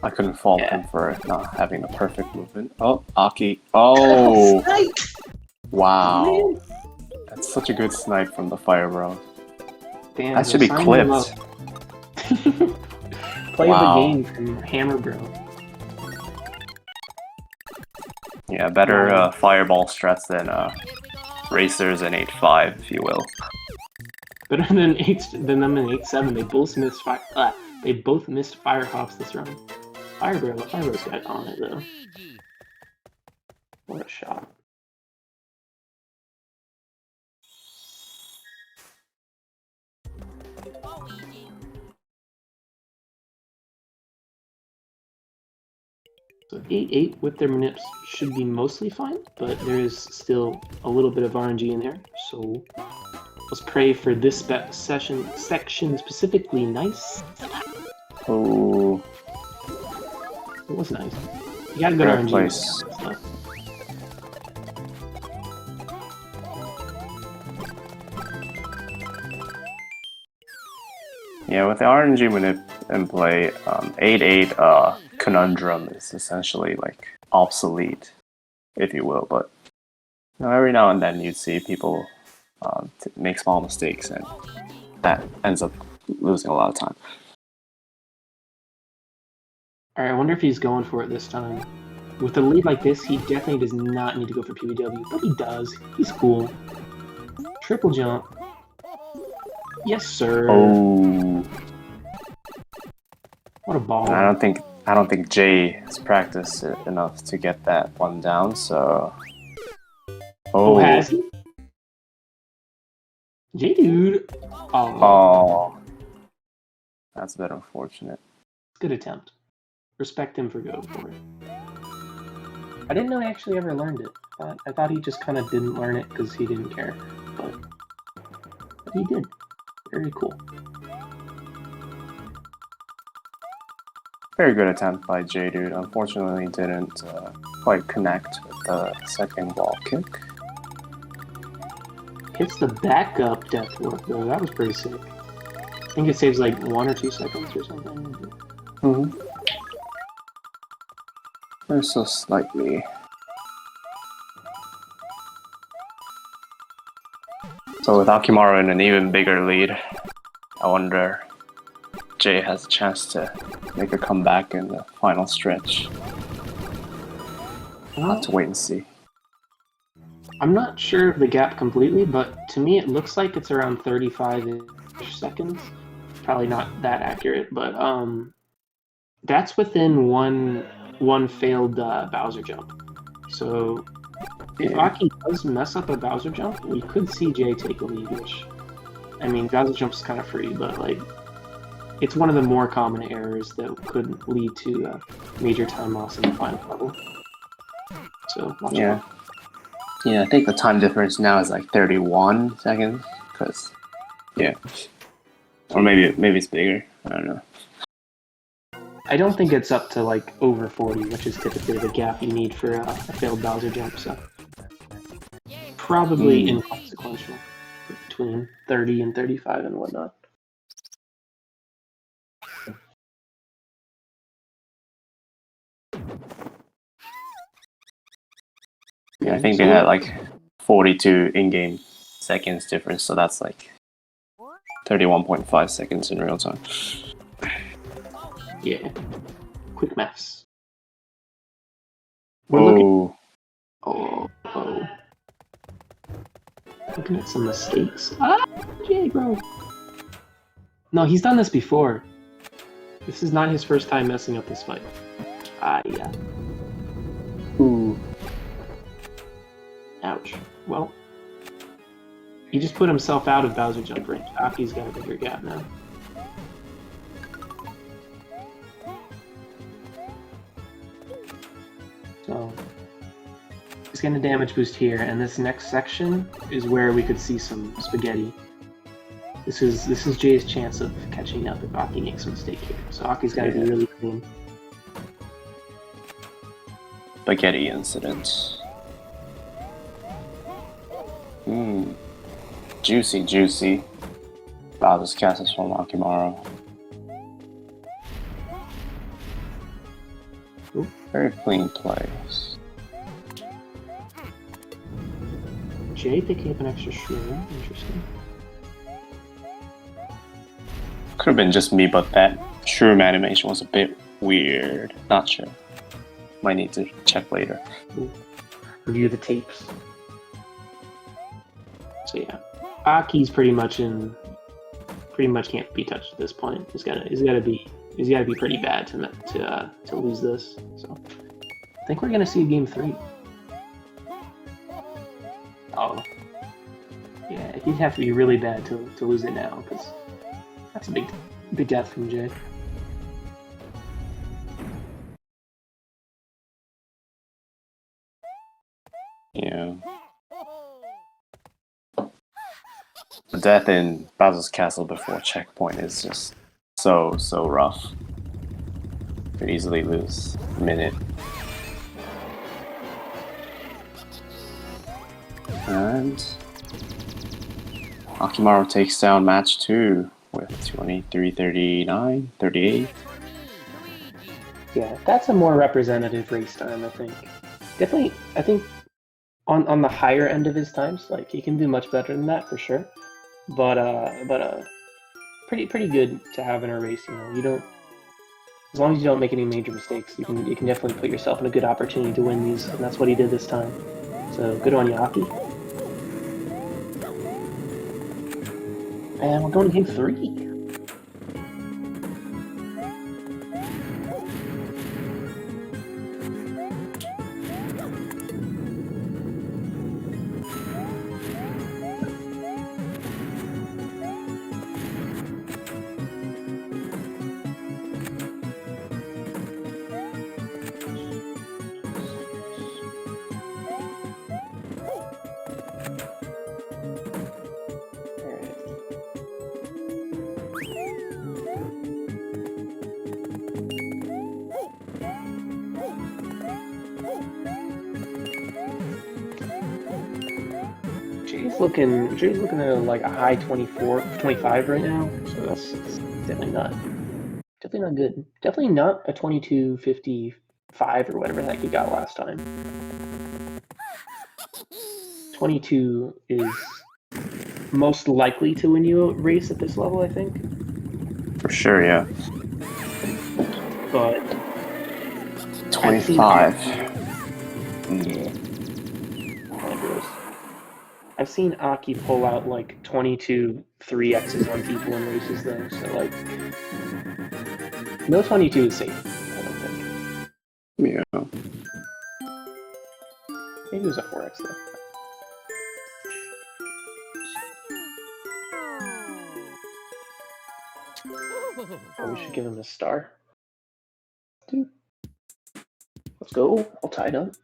I couldn't fault him for not having the perfect movement. Oh, Aki. Oh! Wow. That's such a good snipe from the fire bro. Damn, That should be clipped. Play Wow. the game from Hammer Bro. Yeah, better fireball strats than racers in 8-5, if you will. Better than them in 8-7. They both missed fire hops this round. Fire Bro's got on it though. What a shot. So 8-8 with their manips should be mostly fine, but there is still a little bit of RNG in there. So let's pray for this section specifically nice. Oh, It was nice. You got a good fair RNG. place. Yeah, with the RNG manip in play, 8-8 conundrum is essentially like obsolete, if you will. But you know, every now and then you'd see people make small mistakes, and that ends up losing a lot of time. Alright, I wonder if he's going for it this time. With a lead like this, he definitely does not need to go for PBW, but he does. He's cool. Triple jump. Yes, sir. Oh, What a ball. and I don't think Jay has practiced it enough to get that one down. So, Oh, has he? J-Dude. Oh, oh, that's a bit unfortunate. good attempt. Respect him for going for it. I didn't know he actually ever learned it. I thought he just kind of didn't learn it because he didn't care. But he did. Very cool. Very good attempt by J-Dude. Unfortunately, didn't quite connect with the second wall kick. Hits the backup death work though. That was pretty sick. I think it saves like 1 or 2 seconds or something. Mm-hmm. Very so slightly. So with Akimaro in an even bigger lead, I wonder Jay has a chance to make a comeback in the final stretch. We'll have to wait and see. I'm not sure of the gap completely, but to me it looks like it's around 35-ish seconds. Probably not that accurate, but that's within one failed Bowser jump. So if Aki does mess up a Bowser jump, we could see Jay take a lead, which, I mean, Bowser jump's kind of free, but like, it's one of the more common errors that could lead to major time loss in the final level. So watch out. Yeah, I think the time difference now is like 31 seconds, because, yeah. Or maybe it's bigger, I don't know. I don't think it's up to like over 40, which is typically the gap you need for a failed Bowser jump, so probably inconsequential, between 30 and 35 and whatnot. Yeah, I think they had like 42 in-game seconds difference, so that's like 31.5 seconds in real time. Yeah. Quick maths. We're looking. Oh. Looking at some mistakes. Ah, Jay, bro. No, he's done this before. This is not his first time messing up this fight. Ah, yeah. Ooh. Ouch. Well, he just put himself out of Bowser jump range. Aki's got a bigger gap now. So he's getting a damage boost here, and this next section is where we could see some spaghetti. This is Jay's chance of catching up if Aki makes a mistake here. So Aki's got to be really clean. Spaghetti incident. Juicy. Bowser's Castles from Akimaro. Ooh. Very clean plays. Jay picking up an extra shroom. Interesting. Could have been just me, but that shroom animation was a bit weird. Not sure. Might need to check later. Ooh. Review the tapes. So yeah, Aki's pretty much can't be touched at this point. He's gotta be pretty bad to lose this. So I think we're gonna see game 3. Oh, yeah, he'd have to be really bad to lose it now, because that's a big death from Jay. Yeah. The death in Bowser's Castle before checkpoint is just so rough. Could easily lose a minute. And Akimaro takes down match 2 with 23-39, 38. Yeah, that's a more representative race time, I think. Definitely, I think on the higher end of his times, like he can do much better than that for sure. But pretty good to have in a race. You know, you don't, as long as you don't make any major mistakes, you can definitely put yourself in a good opportunity to win these, and that's what he did this time. So good on you, Aki. And we're going to game 3. Jay's looking at like a high 25 right now, so that's definitely not good. Definitely not a 22.55 or whatever the heck he got last time. 22 is most likely to win you a race at this level, I think. For sure, yeah. But 25. Yeah. I've seen Aki pull out like 22 3X's on people in races though, so like no 22 is safe, I don't think. Yeah. Maybe it was a 4X though. Oh, we should give him a star. Dude. Let's go. All tied up.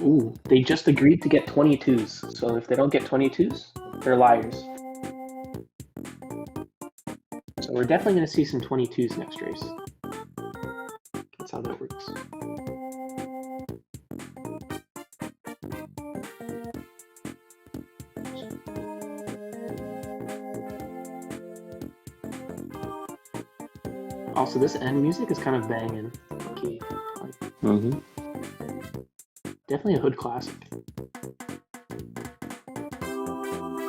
Ooh, they just agreed to get 22s. So if they don't get 22s, they're liars. So we're definitely going to see some 22s next race. That's how that works. Also, this end music is kind of banging. Okay, like, definitely a hood classic.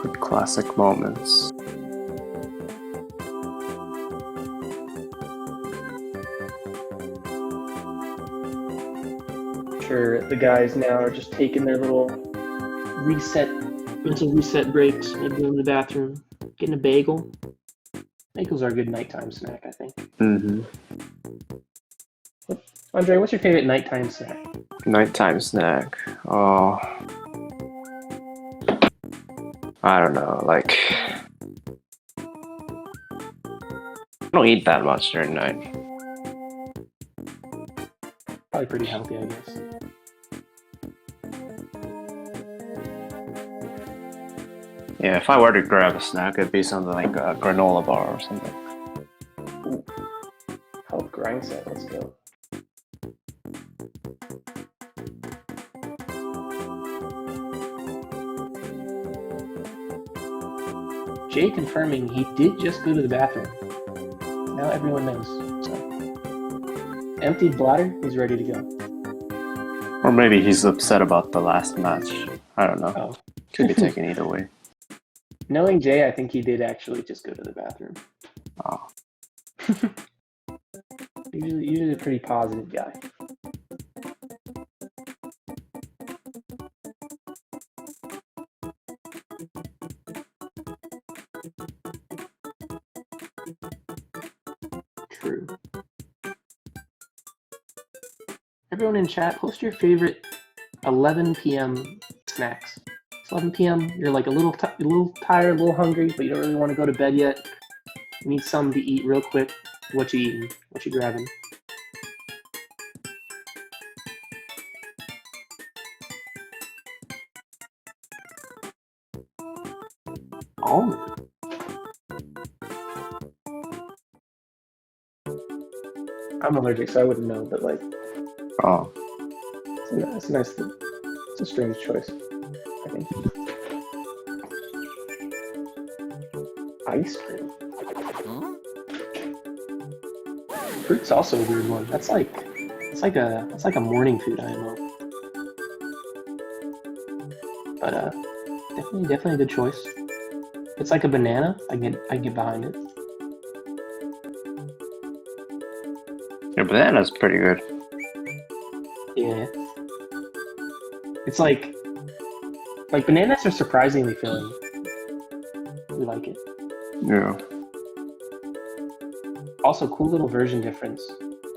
Good classic moments. Sure, the guys now are just taking their little mental reset breaks, maybe going to the bathroom, getting a bagel. Bagels are a good nighttime snack, I think. Andre, what's your favorite nighttime snack? Nighttime snack. Oh, I don't know. Like, I don't eat that much during the night. Probably pretty healthy, I guess. Yeah, if I were to grab a snack, it'd be something like a granola bar or something. Ooh. Health grind set, let's go. Jay confirming he did just go to the bathroom. Now everyone knows. So, emptied bladder, he's ready to go. Or maybe he's upset about the last match. I don't know. Oh. Could be taken either way. Knowing Jay, I think he did actually just go to the bathroom. Oh. Usually a pretty positive guy. True. Everyone in chat, post your favorite 11 p.m. snacks. It's 11 p.m. You're like a little tired, a little hungry, but you don't really want to go to bed yet. You need something to eat real quick. What you eating? What you grabbing? Almond. I'm allergic, so I wouldn't know, but like, Oh. it's a nice. It's a strange choice, I think. Ice cream. Huh? Fruit's also a weird one. It's like a morning food IMO. But definitely a good choice. It's like a banana. I get behind it. Your banana's pretty good. Yeah. It's like bananas are surprisingly filling. We like it. Yeah. Also, cool little version difference.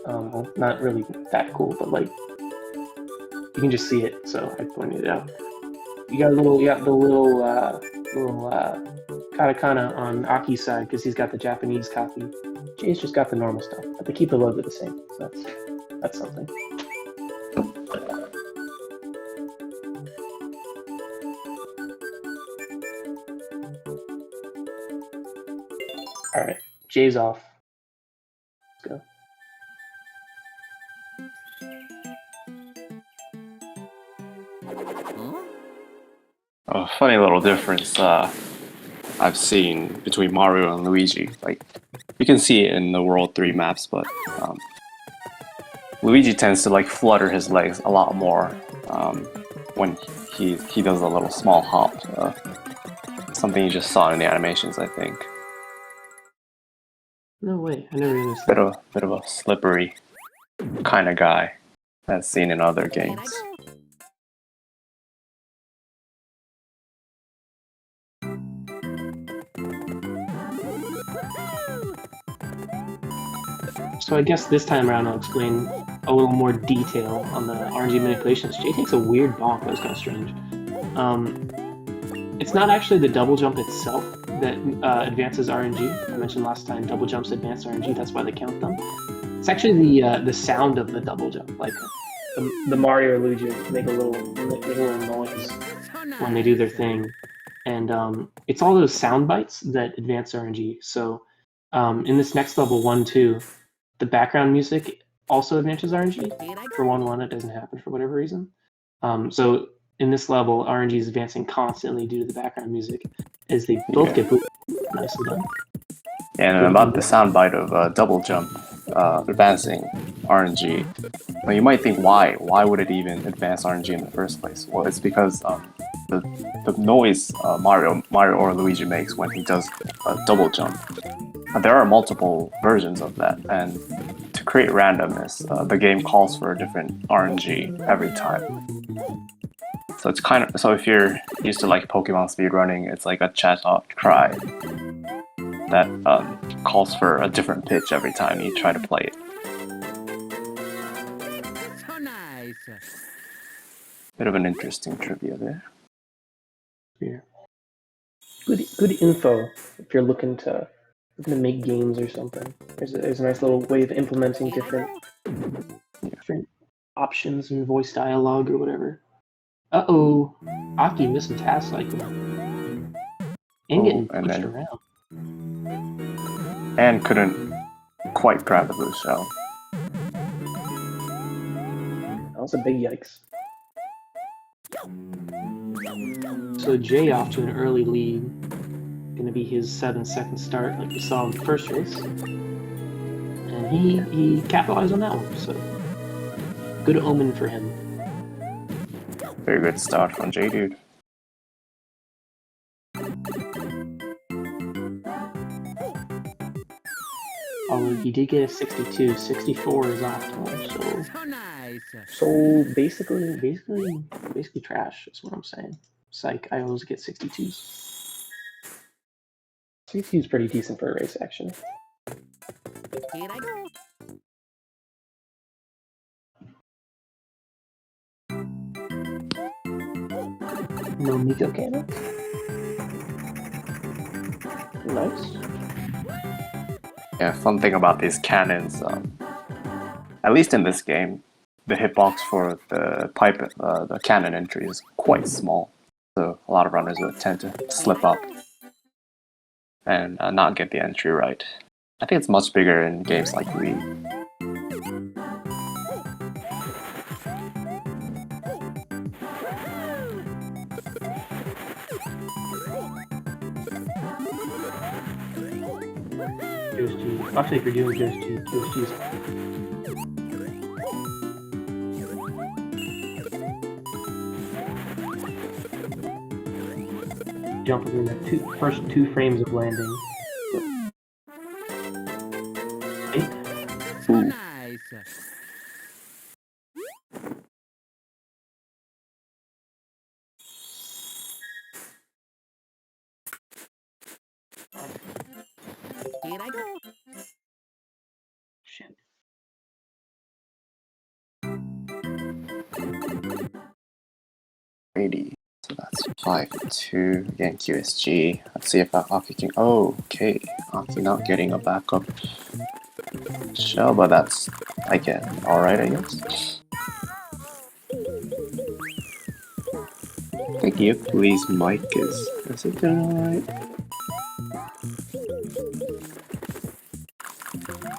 Well, not really that cool, but like you can just see it. So I pointed it out. You got the little katakana on Aki's side because he's got the Japanese copy. Jay's just got the normal stuff, but they keep the logo the same. So that's something. All right, Jay's off. Let's go. Huh? A funny little difference I've seen between Mario and Luigi. Like, you can see it in the World 3 maps, but Luigi tends to like flutter his legs a lot more when he does a little small hop. Something you just saw in the animations, I think. No way, I never noticed that. Bit of a slippery kind of guy. as seen in other Here I games. go. So I guess this time around I'll explain a little more detail on the RNG manipulations. Jay takes a weird bonk that was kind of strange. It's not actually the double jump itself that advances RNG. I mentioned last time double jumps advance RNG, that's why they count them. It's actually the sound of the double jump, like the Mario or Luigi make a little noise when they do their thing. And it's all those sound bites that advance RNG. So in this next level, 1-2, the background music also advances RNG. For 1-1, it doesn't happen for whatever reason. So in this level, RNG is advancing constantly due to the background music, as they both get boosted. Nicely done. And about the soundbite of double jump advancing RNG, well, you might think why? Why would it even advance RNG in the first place? Well, it's because the noise Mario or Luigi makes when he does a double jump. There are multiple versions of that, and to create randomness, the game calls for a different RNG every time. So it's kind of if you're used to like Pokemon speedrunning, it's like a chat-out cry that calls for a different pitch every time you try to play it. So nice. Bit of an interesting trivia there. Yeah. Good info if you're looking to make games or something. There's a nice little way of implementing different options in voice dialogue or whatever. Uh-oh, Aki missing tasks like that. And getting pushed around. And couldn't quite grab the blue shell. That was a big yikes. So Jay off to an early lead. Gonna be his 7-second start like we saw in the first race. And he capitalized on that one, so good omen for him. Very good start from J-Dude. Although he did get a 62, 64 is optimal, So nice. so basically trash is what I'm saying. Psych, I always get 62s. 62 is pretty decent for a race, actually. Here I go. No Miko cannon. Nice. Yeah, fun thing about these cannons, at least in this game, the hitbox for the cannon entry is quite small. So a lot of runners would tend to slip up and not get the entry right. I think it's much bigger in games like Wii. Actually, if you're doing QSGs. Jump within the first two frames of landing. So nice. Here I go. Shit. So that's 5-2 again QSG. Let's see if Aki can. Oh, okay. Aki not getting a backup shell, but that's alright, I guess. I think Yuppie's mic is it doing alright?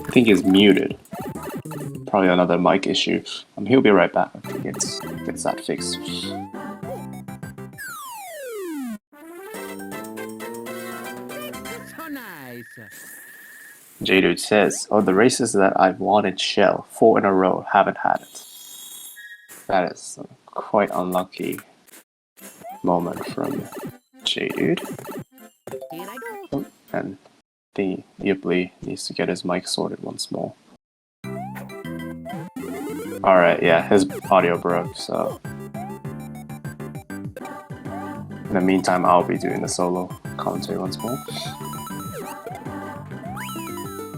I think he's muted. Probably another mic issue. He'll be right back. I think gets that fixed. So nice. J-Dude says, "Oh, the races that I've wanted shell 4 in a row haven't had it." That is a quite unlucky moment from J-Dude. Here I go. And the Yuppie needs to get his mic sorted once more. Alright, yeah, his audio broke, so... In the meantime, I'll be doing the solo commentary once more.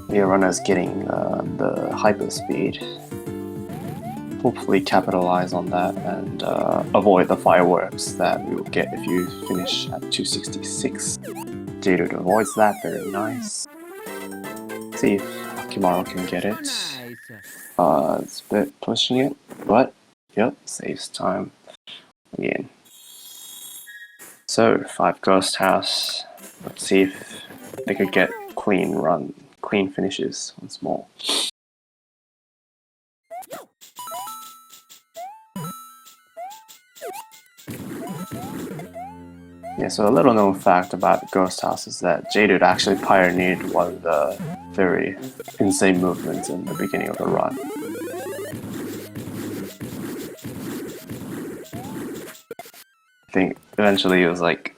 The runner's getting the hyper speed. Hopefully capitalize on that and avoid the fireworks that we will get if you finish at 266. J-Dude avoids that, very nice. See if Akimaro can get it. Nice. It's a bit pushing it, but yep, saves time again. So 5 Ghost House. Let's see if they could get clean finishes once more. Yeah, so a little known fact about the Ghost House is that J-Dude actually pioneered one of the very insane movements in the beginning of the run. I think eventually it was like,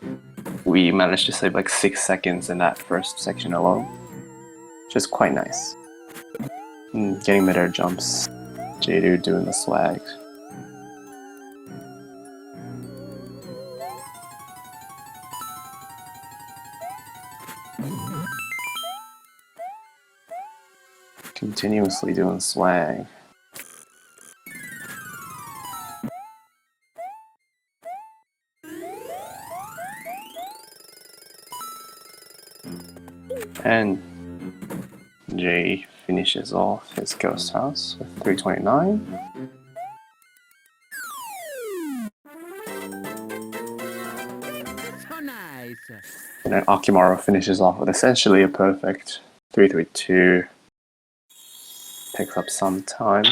we managed to save like 6 seconds in that first section alone, which is quite nice. Getting midair jumps, J-Dude doing the swag. Continuously doing swag. And Jay finishes off his Ghost House with 329. So nice. And then Akimaro finishes off with essentially a perfect 332. Picks up some time.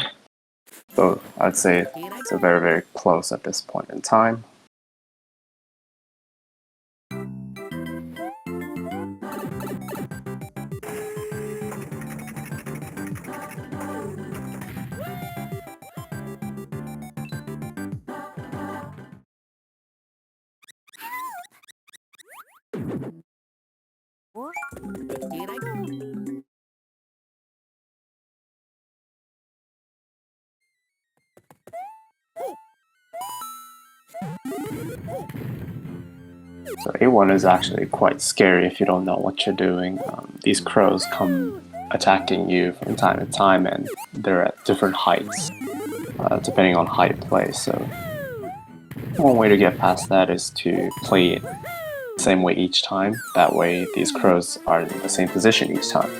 So I'd say it's a very, very close at this point in time. Here I go. So A1 is actually quite scary if you don't know what you're doing. These crows come attacking you from time to time, and they're at different heights, depending on how you play. So one way to get past that is to play it the same way each time. That way these crows are in the same position each time.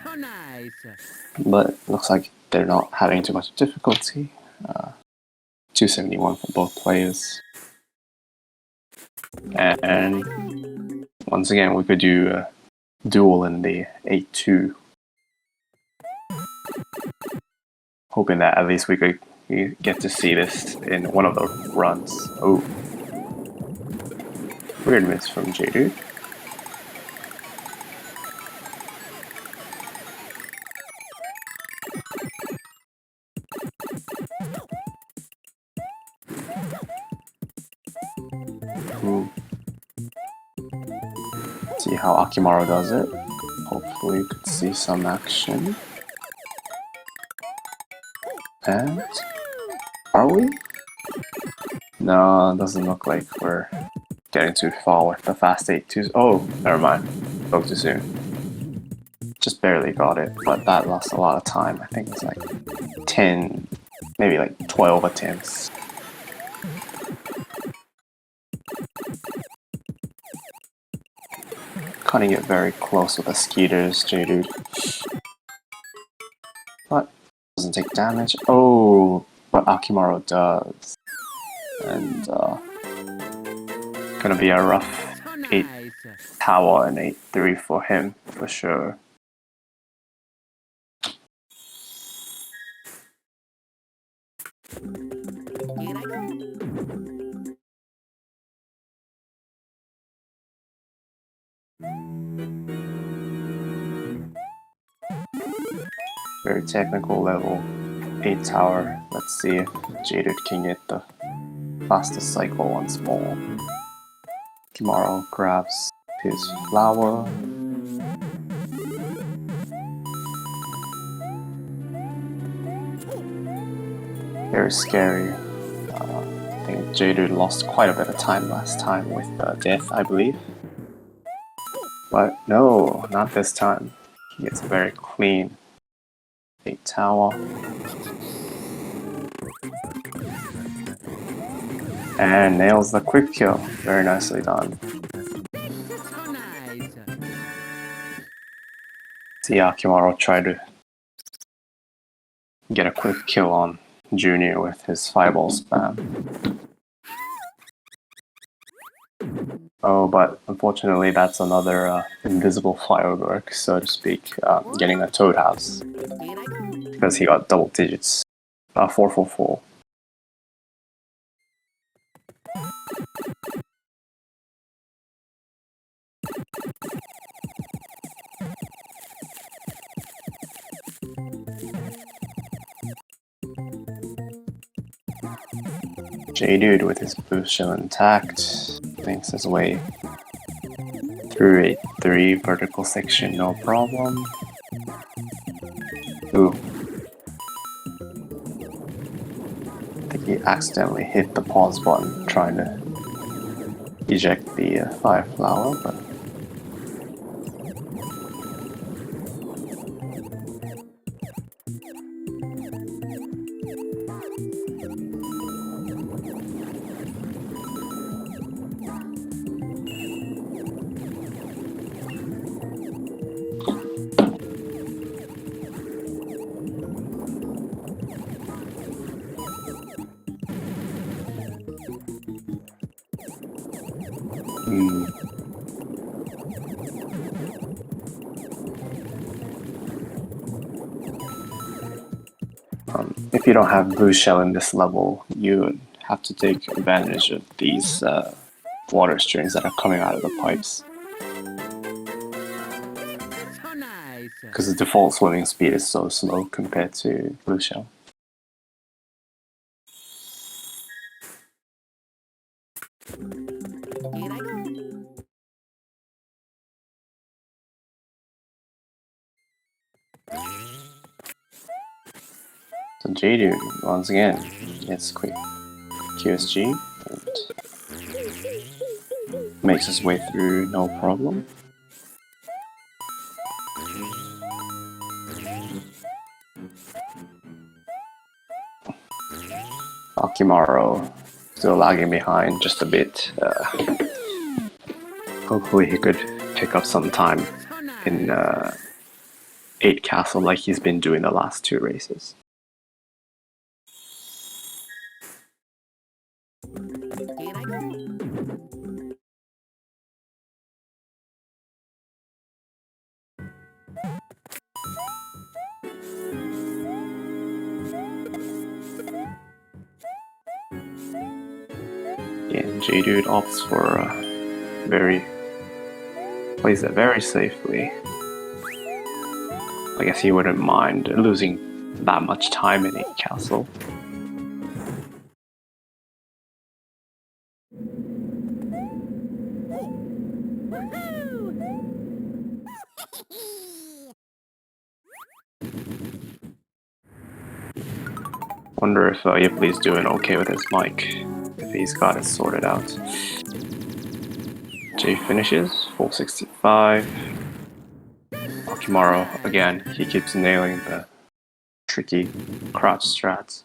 So nice. But looks like they're not having too much difficulty. 271 for both players. And once again, we could do a duel in the 8-2. Hoping that at least we could get to see this in one of the runs. Oh. Weird miss from J-Dude. See how Akimaro does it. Hopefully you could see some action. And are we? No, it doesn't look like we're getting too far with the fast 8-2s. Oh, never mind. Spoke too soon. Just barely got it, but that lost a lot of time. I think it's like 10, maybe like 12 attempts. Cutting it very close with the skeeters, J-Dude. But doesn't take damage. Oh, but Akimaro does. And gonna be a rough So 8 nice. tower and 8-3 for him, for sure. Here I go. Very technical level 8 tower. Let's see if J-Dude can get the fastest cycle once more. Akimaro grabs his flower. Very scary. I think J-Dude lost quite a bit of time last time with death, I believe. But no, not this time. He gets a very clean 8 tower. And nails the quick kill. Very nicely done. So nice. See Akimaro try to get a quick kill on Junior with his fireball spam. Oh, but unfortunately that's another invisible firework, so to speak, getting a Toad House. Here I go. Because he got double digits. 444. J-Dude with his blue shell intact makes his way through 8-3 vertical section, no problem. Ooh. I think he accidentally hit the pause button trying to eject the fire flower, but if you don't have blue shell in this level, you have to take advantage of these water streams that are coming out of the pipes. So nice. Because the default swimming speed is so slow compared to blue shell. Here I go. So J-Dude, once again, gets quick QSG and makes his way through no problem. Akimaro still lagging behind just a bit. Hopefully he could pick up some time So nice. in 8 castle like he's been doing the last 2 races. Here I go. Yeah, J-Dude opts for plays it very safely. I guess he wouldn't mind losing that much time in 8 castle. Wonder if Yipley's doing okay with his mic, if he's got it sorted out. J finishes, 465. Akimaro, again, he keeps nailing the tricky crouch strats.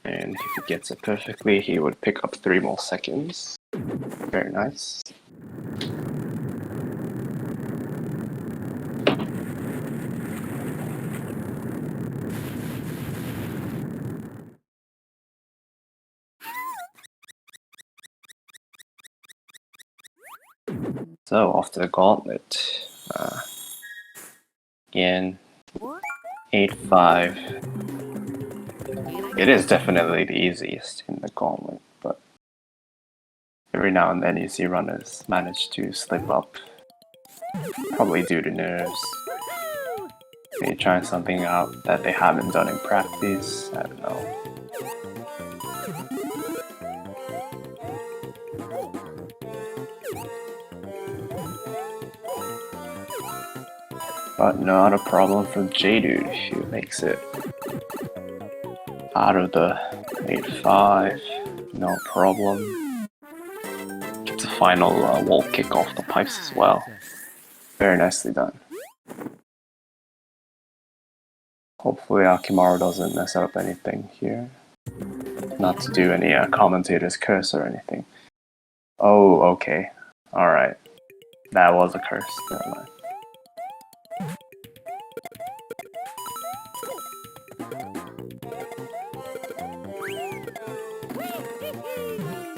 And if he gets it perfectly, he would pick up 3 more seconds. Very nice. So, off to the gauntlet. Again, 8-5. It is definitely the easiest in the gauntlet, but every now and then you see runners manage to slip up, probably due to nerves. Maybe trying something out that they haven't done in practice, I don't know. But not a problem for J-Dude, who makes it out of the 8-5, no problem. Gets a final wall kick off the pipes as well. Very nicely done. Hopefully Akimaro doesn't mess up anything here. Not to do any commentator's curse or anything. Oh, okay. Alright. That was a curse. Never mind.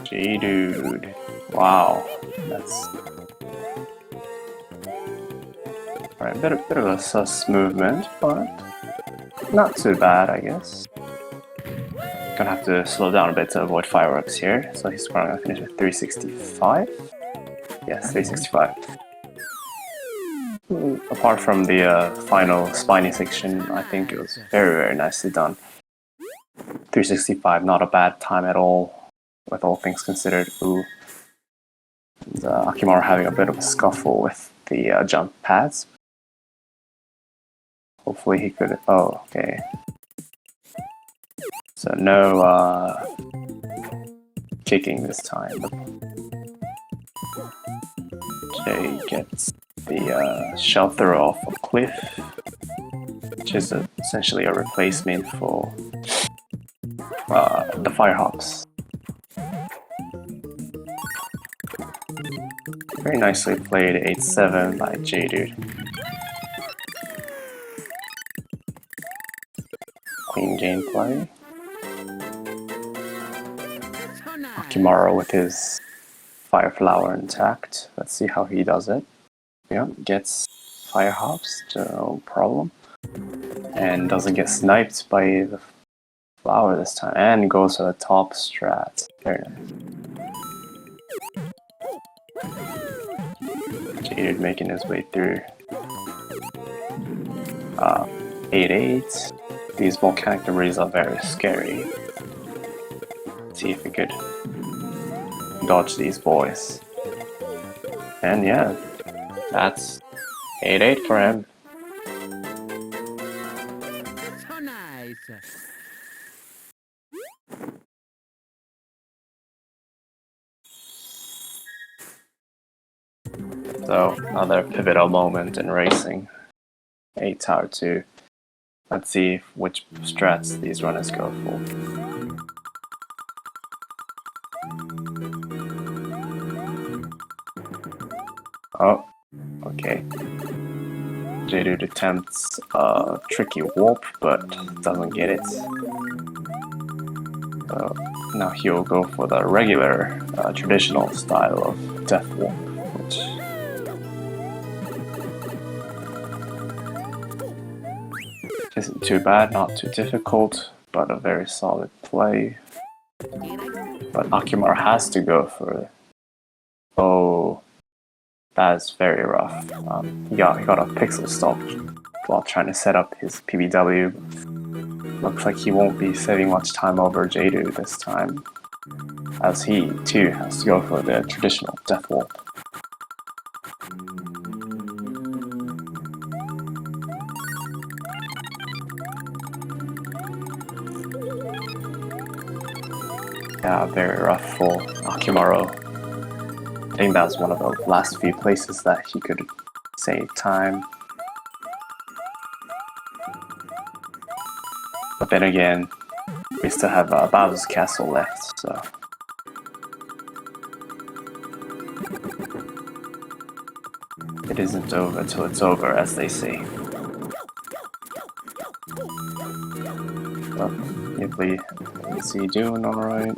Gee, dude. Wow. That's... Alright, bit of a sus movement, but not too bad, I guess. Gonna have to slow down a bit to avoid fireworks here. So he's probably gonna finish with 365. Yes, 365. Apart from the final spiny section, I think it was very nicely done. 365, not a bad time at all, with all things considered. Ooh. And, Akimaro having a bit of a scuffle with the jump pads. Hopefully he could... Oh, okay. So no kicking this time. Jay gets the shell throw off a cliff, which is essentially a replacement for the fire hops. Very nicely played 8-7 by Jay, dude. Clean gameplay. Akimaro with his fire flower intact. Let's see how he does it. Yeah, gets fire hops, no problem. And doesn't get sniped by the flower this time. And goes for the top strat. Very nice. Jaded making his way through. 8-8. These volcanic debris are very scary. Let's see if we could dodge these boys. And yeah, that's 8-8 for him. So nice. So another pivotal moment in racing. 8 tower 2. Let's see which strats these runners go for. Oh, okay. J-Dude attempts a tricky warp, but doesn't get it. So now he'll go for the regular, traditional style of death warp, which isn't too bad, not too difficult, but a very solid play. But Akimaro has to go for it. Oh, that's very rough. Yeah, he got a pixel stop while trying to set up his PBW. Looks like he won't be saving much time over Jadu this time, as he too has to go for the traditional death warp. Yeah, very rough for Akimaro. I think that was one of the last few places that he could save time. But then again, we still have Bowser's Castle left, so... It isn't over till it's over, as they say. But is he doing alright?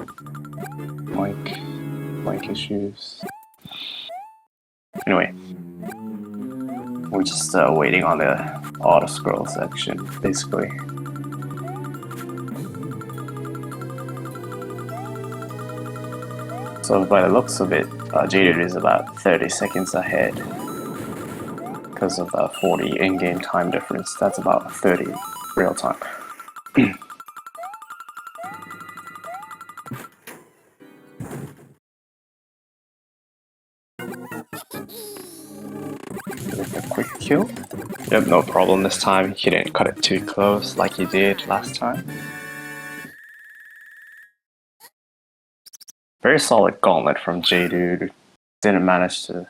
Mic issues. Anyway, we're just waiting on the auto scroll section, basically. So by the looks of it, Jaded is about 30 seconds ahead because of the 40 in-game time difference. That's about 30 real time. A quick kill. Yep, no problem this time. He didn't cut it too close like he did last time. Very solid gauntlet from J-Dude. Didn't manage to...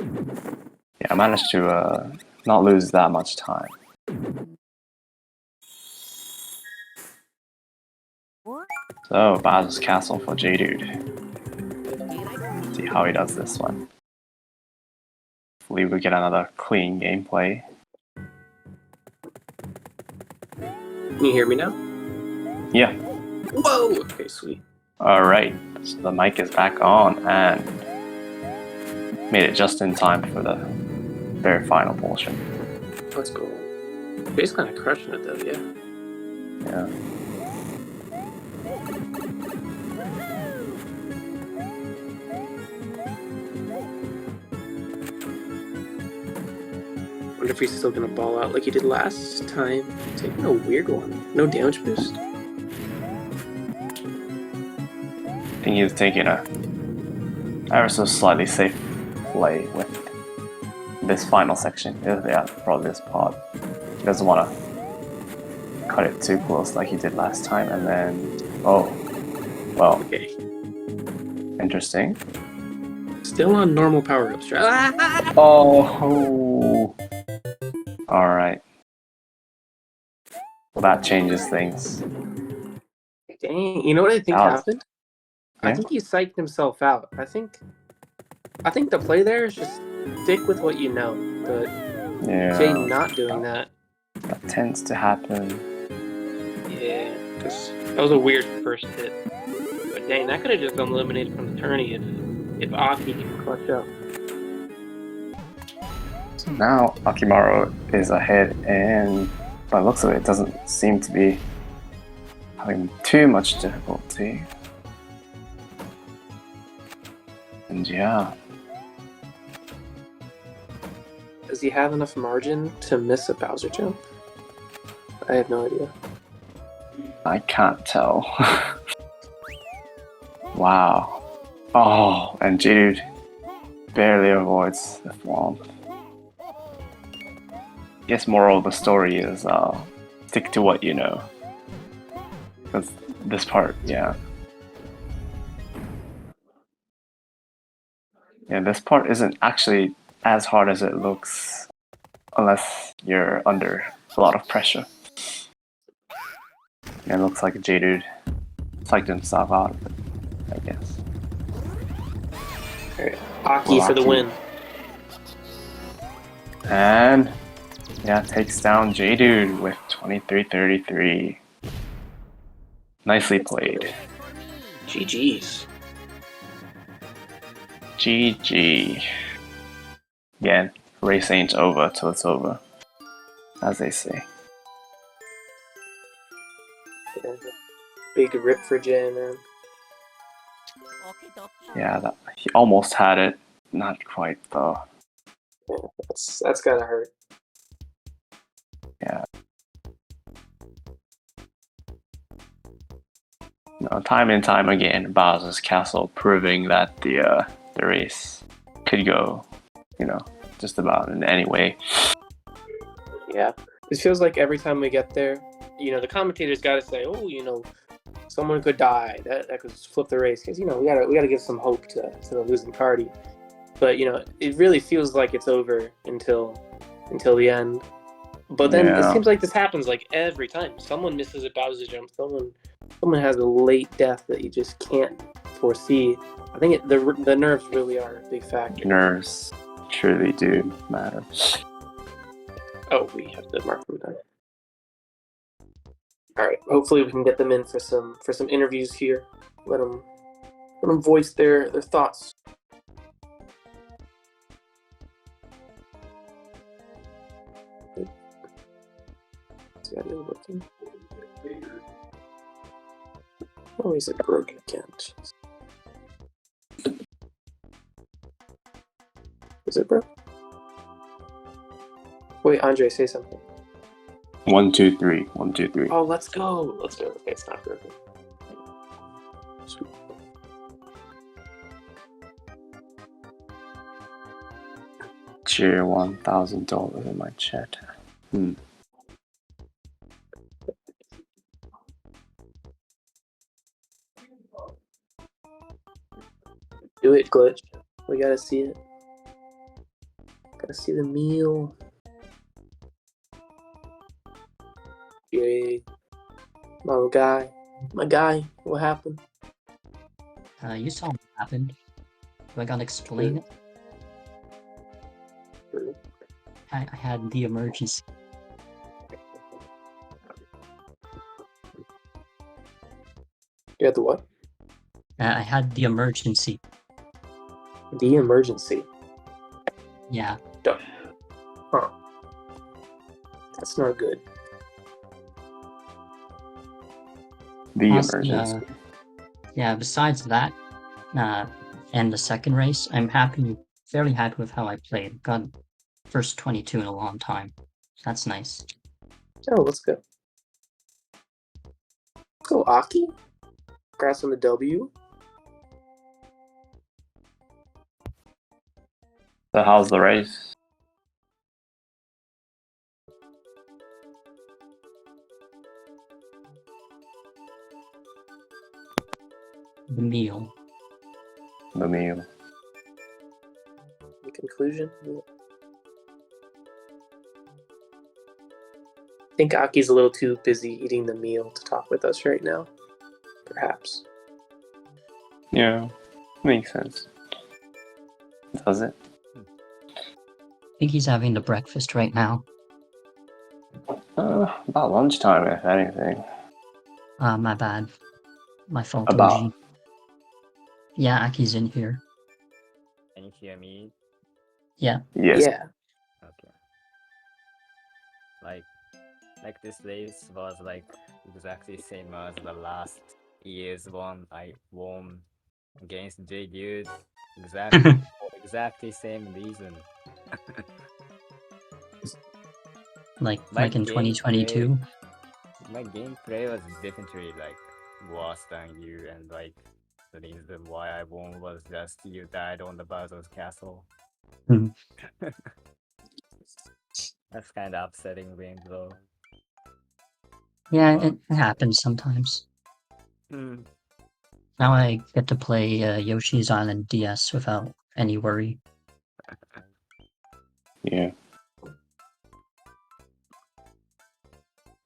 Yeah, managed to not lose that much time. So, Bowser's Castle for J-Dude. See how he does this one. Hopefully we get another clean gameplay. Can you hear me now? Yeah. Whoa! Okay, sweet. Alright, so the mic is back on and made it just in time for the very final portion. Let's go. Jay's kind of crushing it though, yeah. Yeah. Wonder if he's still gonna ball out like he did last time. Taking a weird one. No damage boost. I think he's taking a ever so slightly safe play with this final section. Yeah, probably this part. He doesn't want to cut it too close like he did last time, and then well, Okay. interesting. Still on normal power ups. Ah! Oh, all right. Well, that changes things. Dang, you know what I think happened? I Yeah? think he psyched himself out. I think the play there is just stick with what you know. But Jay Yeah, not doing that. that tends to happen. Yeah, because that was a weird first hit. But dang, that could have just eliminated from the tourney if Aki didn't clutch up. So now Akimaro is ahead, and by the looks of it, doesn't seem to be having too much difficulty. And yeah, Does he have enough margin to miss a Bowser jump? I have no idea. I can't tell. Wow. Oh, and J-Dude barely avoids the thwomp. Guess moral of the story is stick to what you know. Because this part, yeah. Yeah, this part isn't actually as hard as it looks unless you're under a lot of pressure. And it looks like J-Dude psyched himself out of it, I guess. Alright, Aki for the Aki. win. And yeah, takes down J-Dude with 23-33. Nicely played. GG's. GG. Again, race ain't over till it's over, as they say. Yeah. Big rip for Jay, man. Yeah, he almost had it. Not quite, though. Yeah, that's gotta hurt. Yeah. No, time and time again, Bowser's Castle proving that the race could go, just about in any way. Yeah. It feels like every time we get there, the commentators gotta say, oh, someone could die. That could flip the race. Because, we gotta give some hope to the losing party. But, it really feels like it's over until the end. But then it seems like this happens like every time. Someone misses a Bowser jump. Someone has a late death that you just can't foresee. I think the nerves really are a big factor. Nerves truly do matter. Oh, we have to mark them down. All right. Hopefully, we can get them in for some interviews here. Let them voice their thoughts. Is the audio working? Oh, is it broken again? Jeez. Is it broken? Wait, Andre, say something. 1, 2, 3. 1, 2, 3. Oh, let's go. Okay, it's not broken. Sweet. Cheer $1,000 in my chat. it, Glitch. We gotta see it. Gotta see the meal. Yay. My guy, what happened? You saw what happened. Do I gotta explain it? True. I had the emergency. You had the what? I had the emergency. The emergency. Yeah. Huh. That's not good. The Honestly, emergency. yeah, besides that, and the second race, I'm fairly happy with how I played. Got first 22 in a long time. That's nice. Oh, let's go. Let's go, Aki. Congrats on the W. So how's the race? The meal. The meal. In conclusion, yeah. I think Aki's a little too busy eating the meal to talk with us right now. Perhaps. Yeah, makes sense. Does it? I think he's having the breakfast right now. About lunchtime, if anything. My bad. My fault, About. OG. Yeah, Aki's in here. Can you hear me? Yeah. Yes. Yeah. Okay. Like this race was like exactly same as the last year's one. I won against J Dude. Exactly same reason. like My in 2022. My gameplay was definitely like worse than you, and like the reason why I won was just you died on the Bowser's castle. Mhm. That's kind of upsetting win though. Yeah, it happens sometimes. Now I get to play Yoshi's Island DS without any worry. Yeah.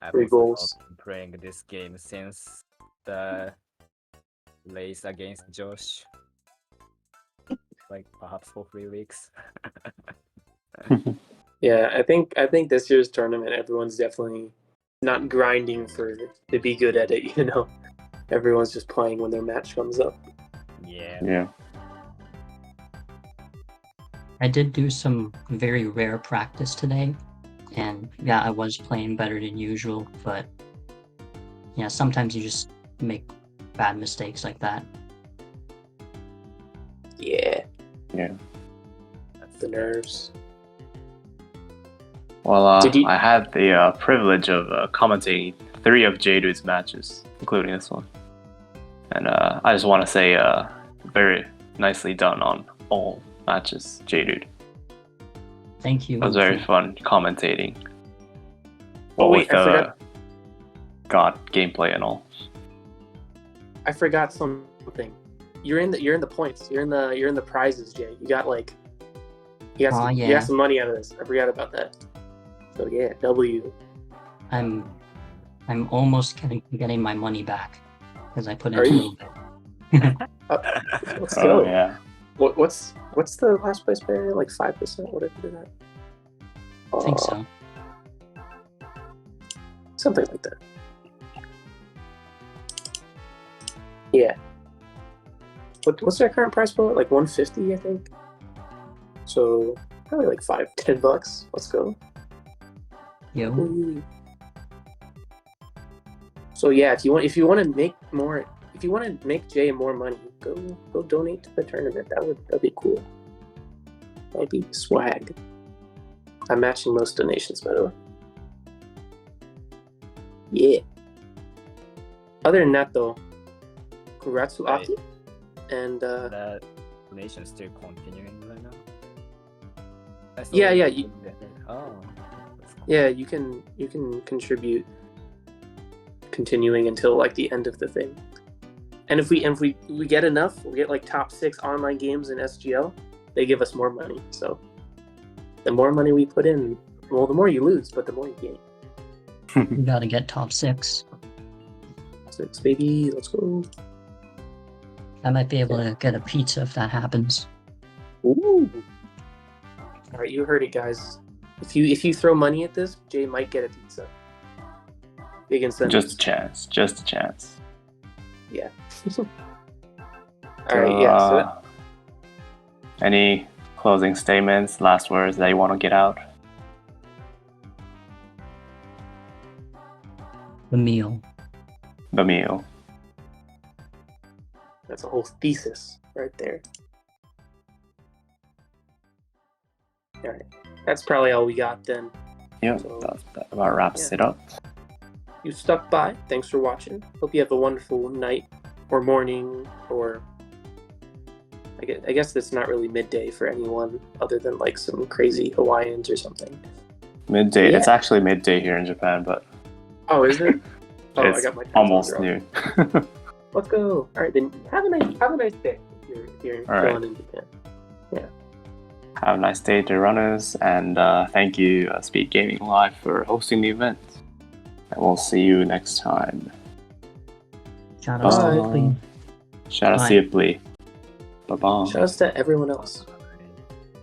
I've Three also goals. been playing this game since the race against Josh. Like perhaps for 3 weeks. Yeah, I think this year's tournament, everyone's definitely not grinding to be good at it, you know. Everyone's just playing when their match comes up. Yeah. Yeah. I did do some very rare practice today, and yeah, I was playing better than usual, but yeah, sometimes you just make bad mistakes like that. Yeah, Yeah. That's the nerves. Well, Did you- I had the privilege of commentating 3 of J-Dude's matches, including this one. And I just want to say very nicely done on all matches, J-Dude. Thank you. It was very fun commentating. Oh, wait, with I forgot. gameplay and all. I forgot something. You're in the points. You're in the prizes, Jay. You got you got some money out of this. I forgot about that. So yeah, W. I'm almost getting my money back because I put in Are a you? little bit. Let's Oh go. yeah. What's the last place player? Like 5%? Whatever that. I think so. Something like that. Yeah. What's their current price pool? Like 150, I think. So probably like $5-10. Let's go. Yo, Ooh. So yeah, if you want to make Jay more money, go donate to the tournament. That'd be cool. That'd be swag. I'm matching most donations, by the way. Yeah. Other than that, though, congrats to Aki. And The donation's still continuing right now. I saw Yeah, it. yeah, Oh. That's cool. yeah, you can contribute continuing until like the end of the thing. And if we get enough, we get like top 6 online games in SGL, they give us more money. So the more money we put in, well, the more you lose, but the more you gain. You gotta get top 6. 6, baby, let's go. I might be able to get a pizza if that happens. Ooh. All right, you heard it, guys. If you throw money at this, Jay might get a pizza. Big incentive. Just a chance. Just a chance. Yeah. All right. Yeah. So Any closing statements, last words that you want to get out? The meal. The meal. that's a whole thesis right there. All right. That's probably all we got then. Yeah, So, that about wraps it up. You stuck by. Thanks for watching. Hope you have a wonderful night or morning, or I guess it's not really midday for anyone other than like some crazy Hawaiians or something. Midday. Yeah. It's actually midday here in Japan, but Oh, is it? Oh, it's I got my time almost zone wrong. noon. Let's go. All right, then have a nice day if you're All right. chilling in Japan. Have a nice day to runners, and thank you, Speedgaming Live, for hosting the event. And we'll see you next time. Shout out to Bye. Oakley. Shout out Bye. to Sipley. Bye bye. Shout outs to everyone else.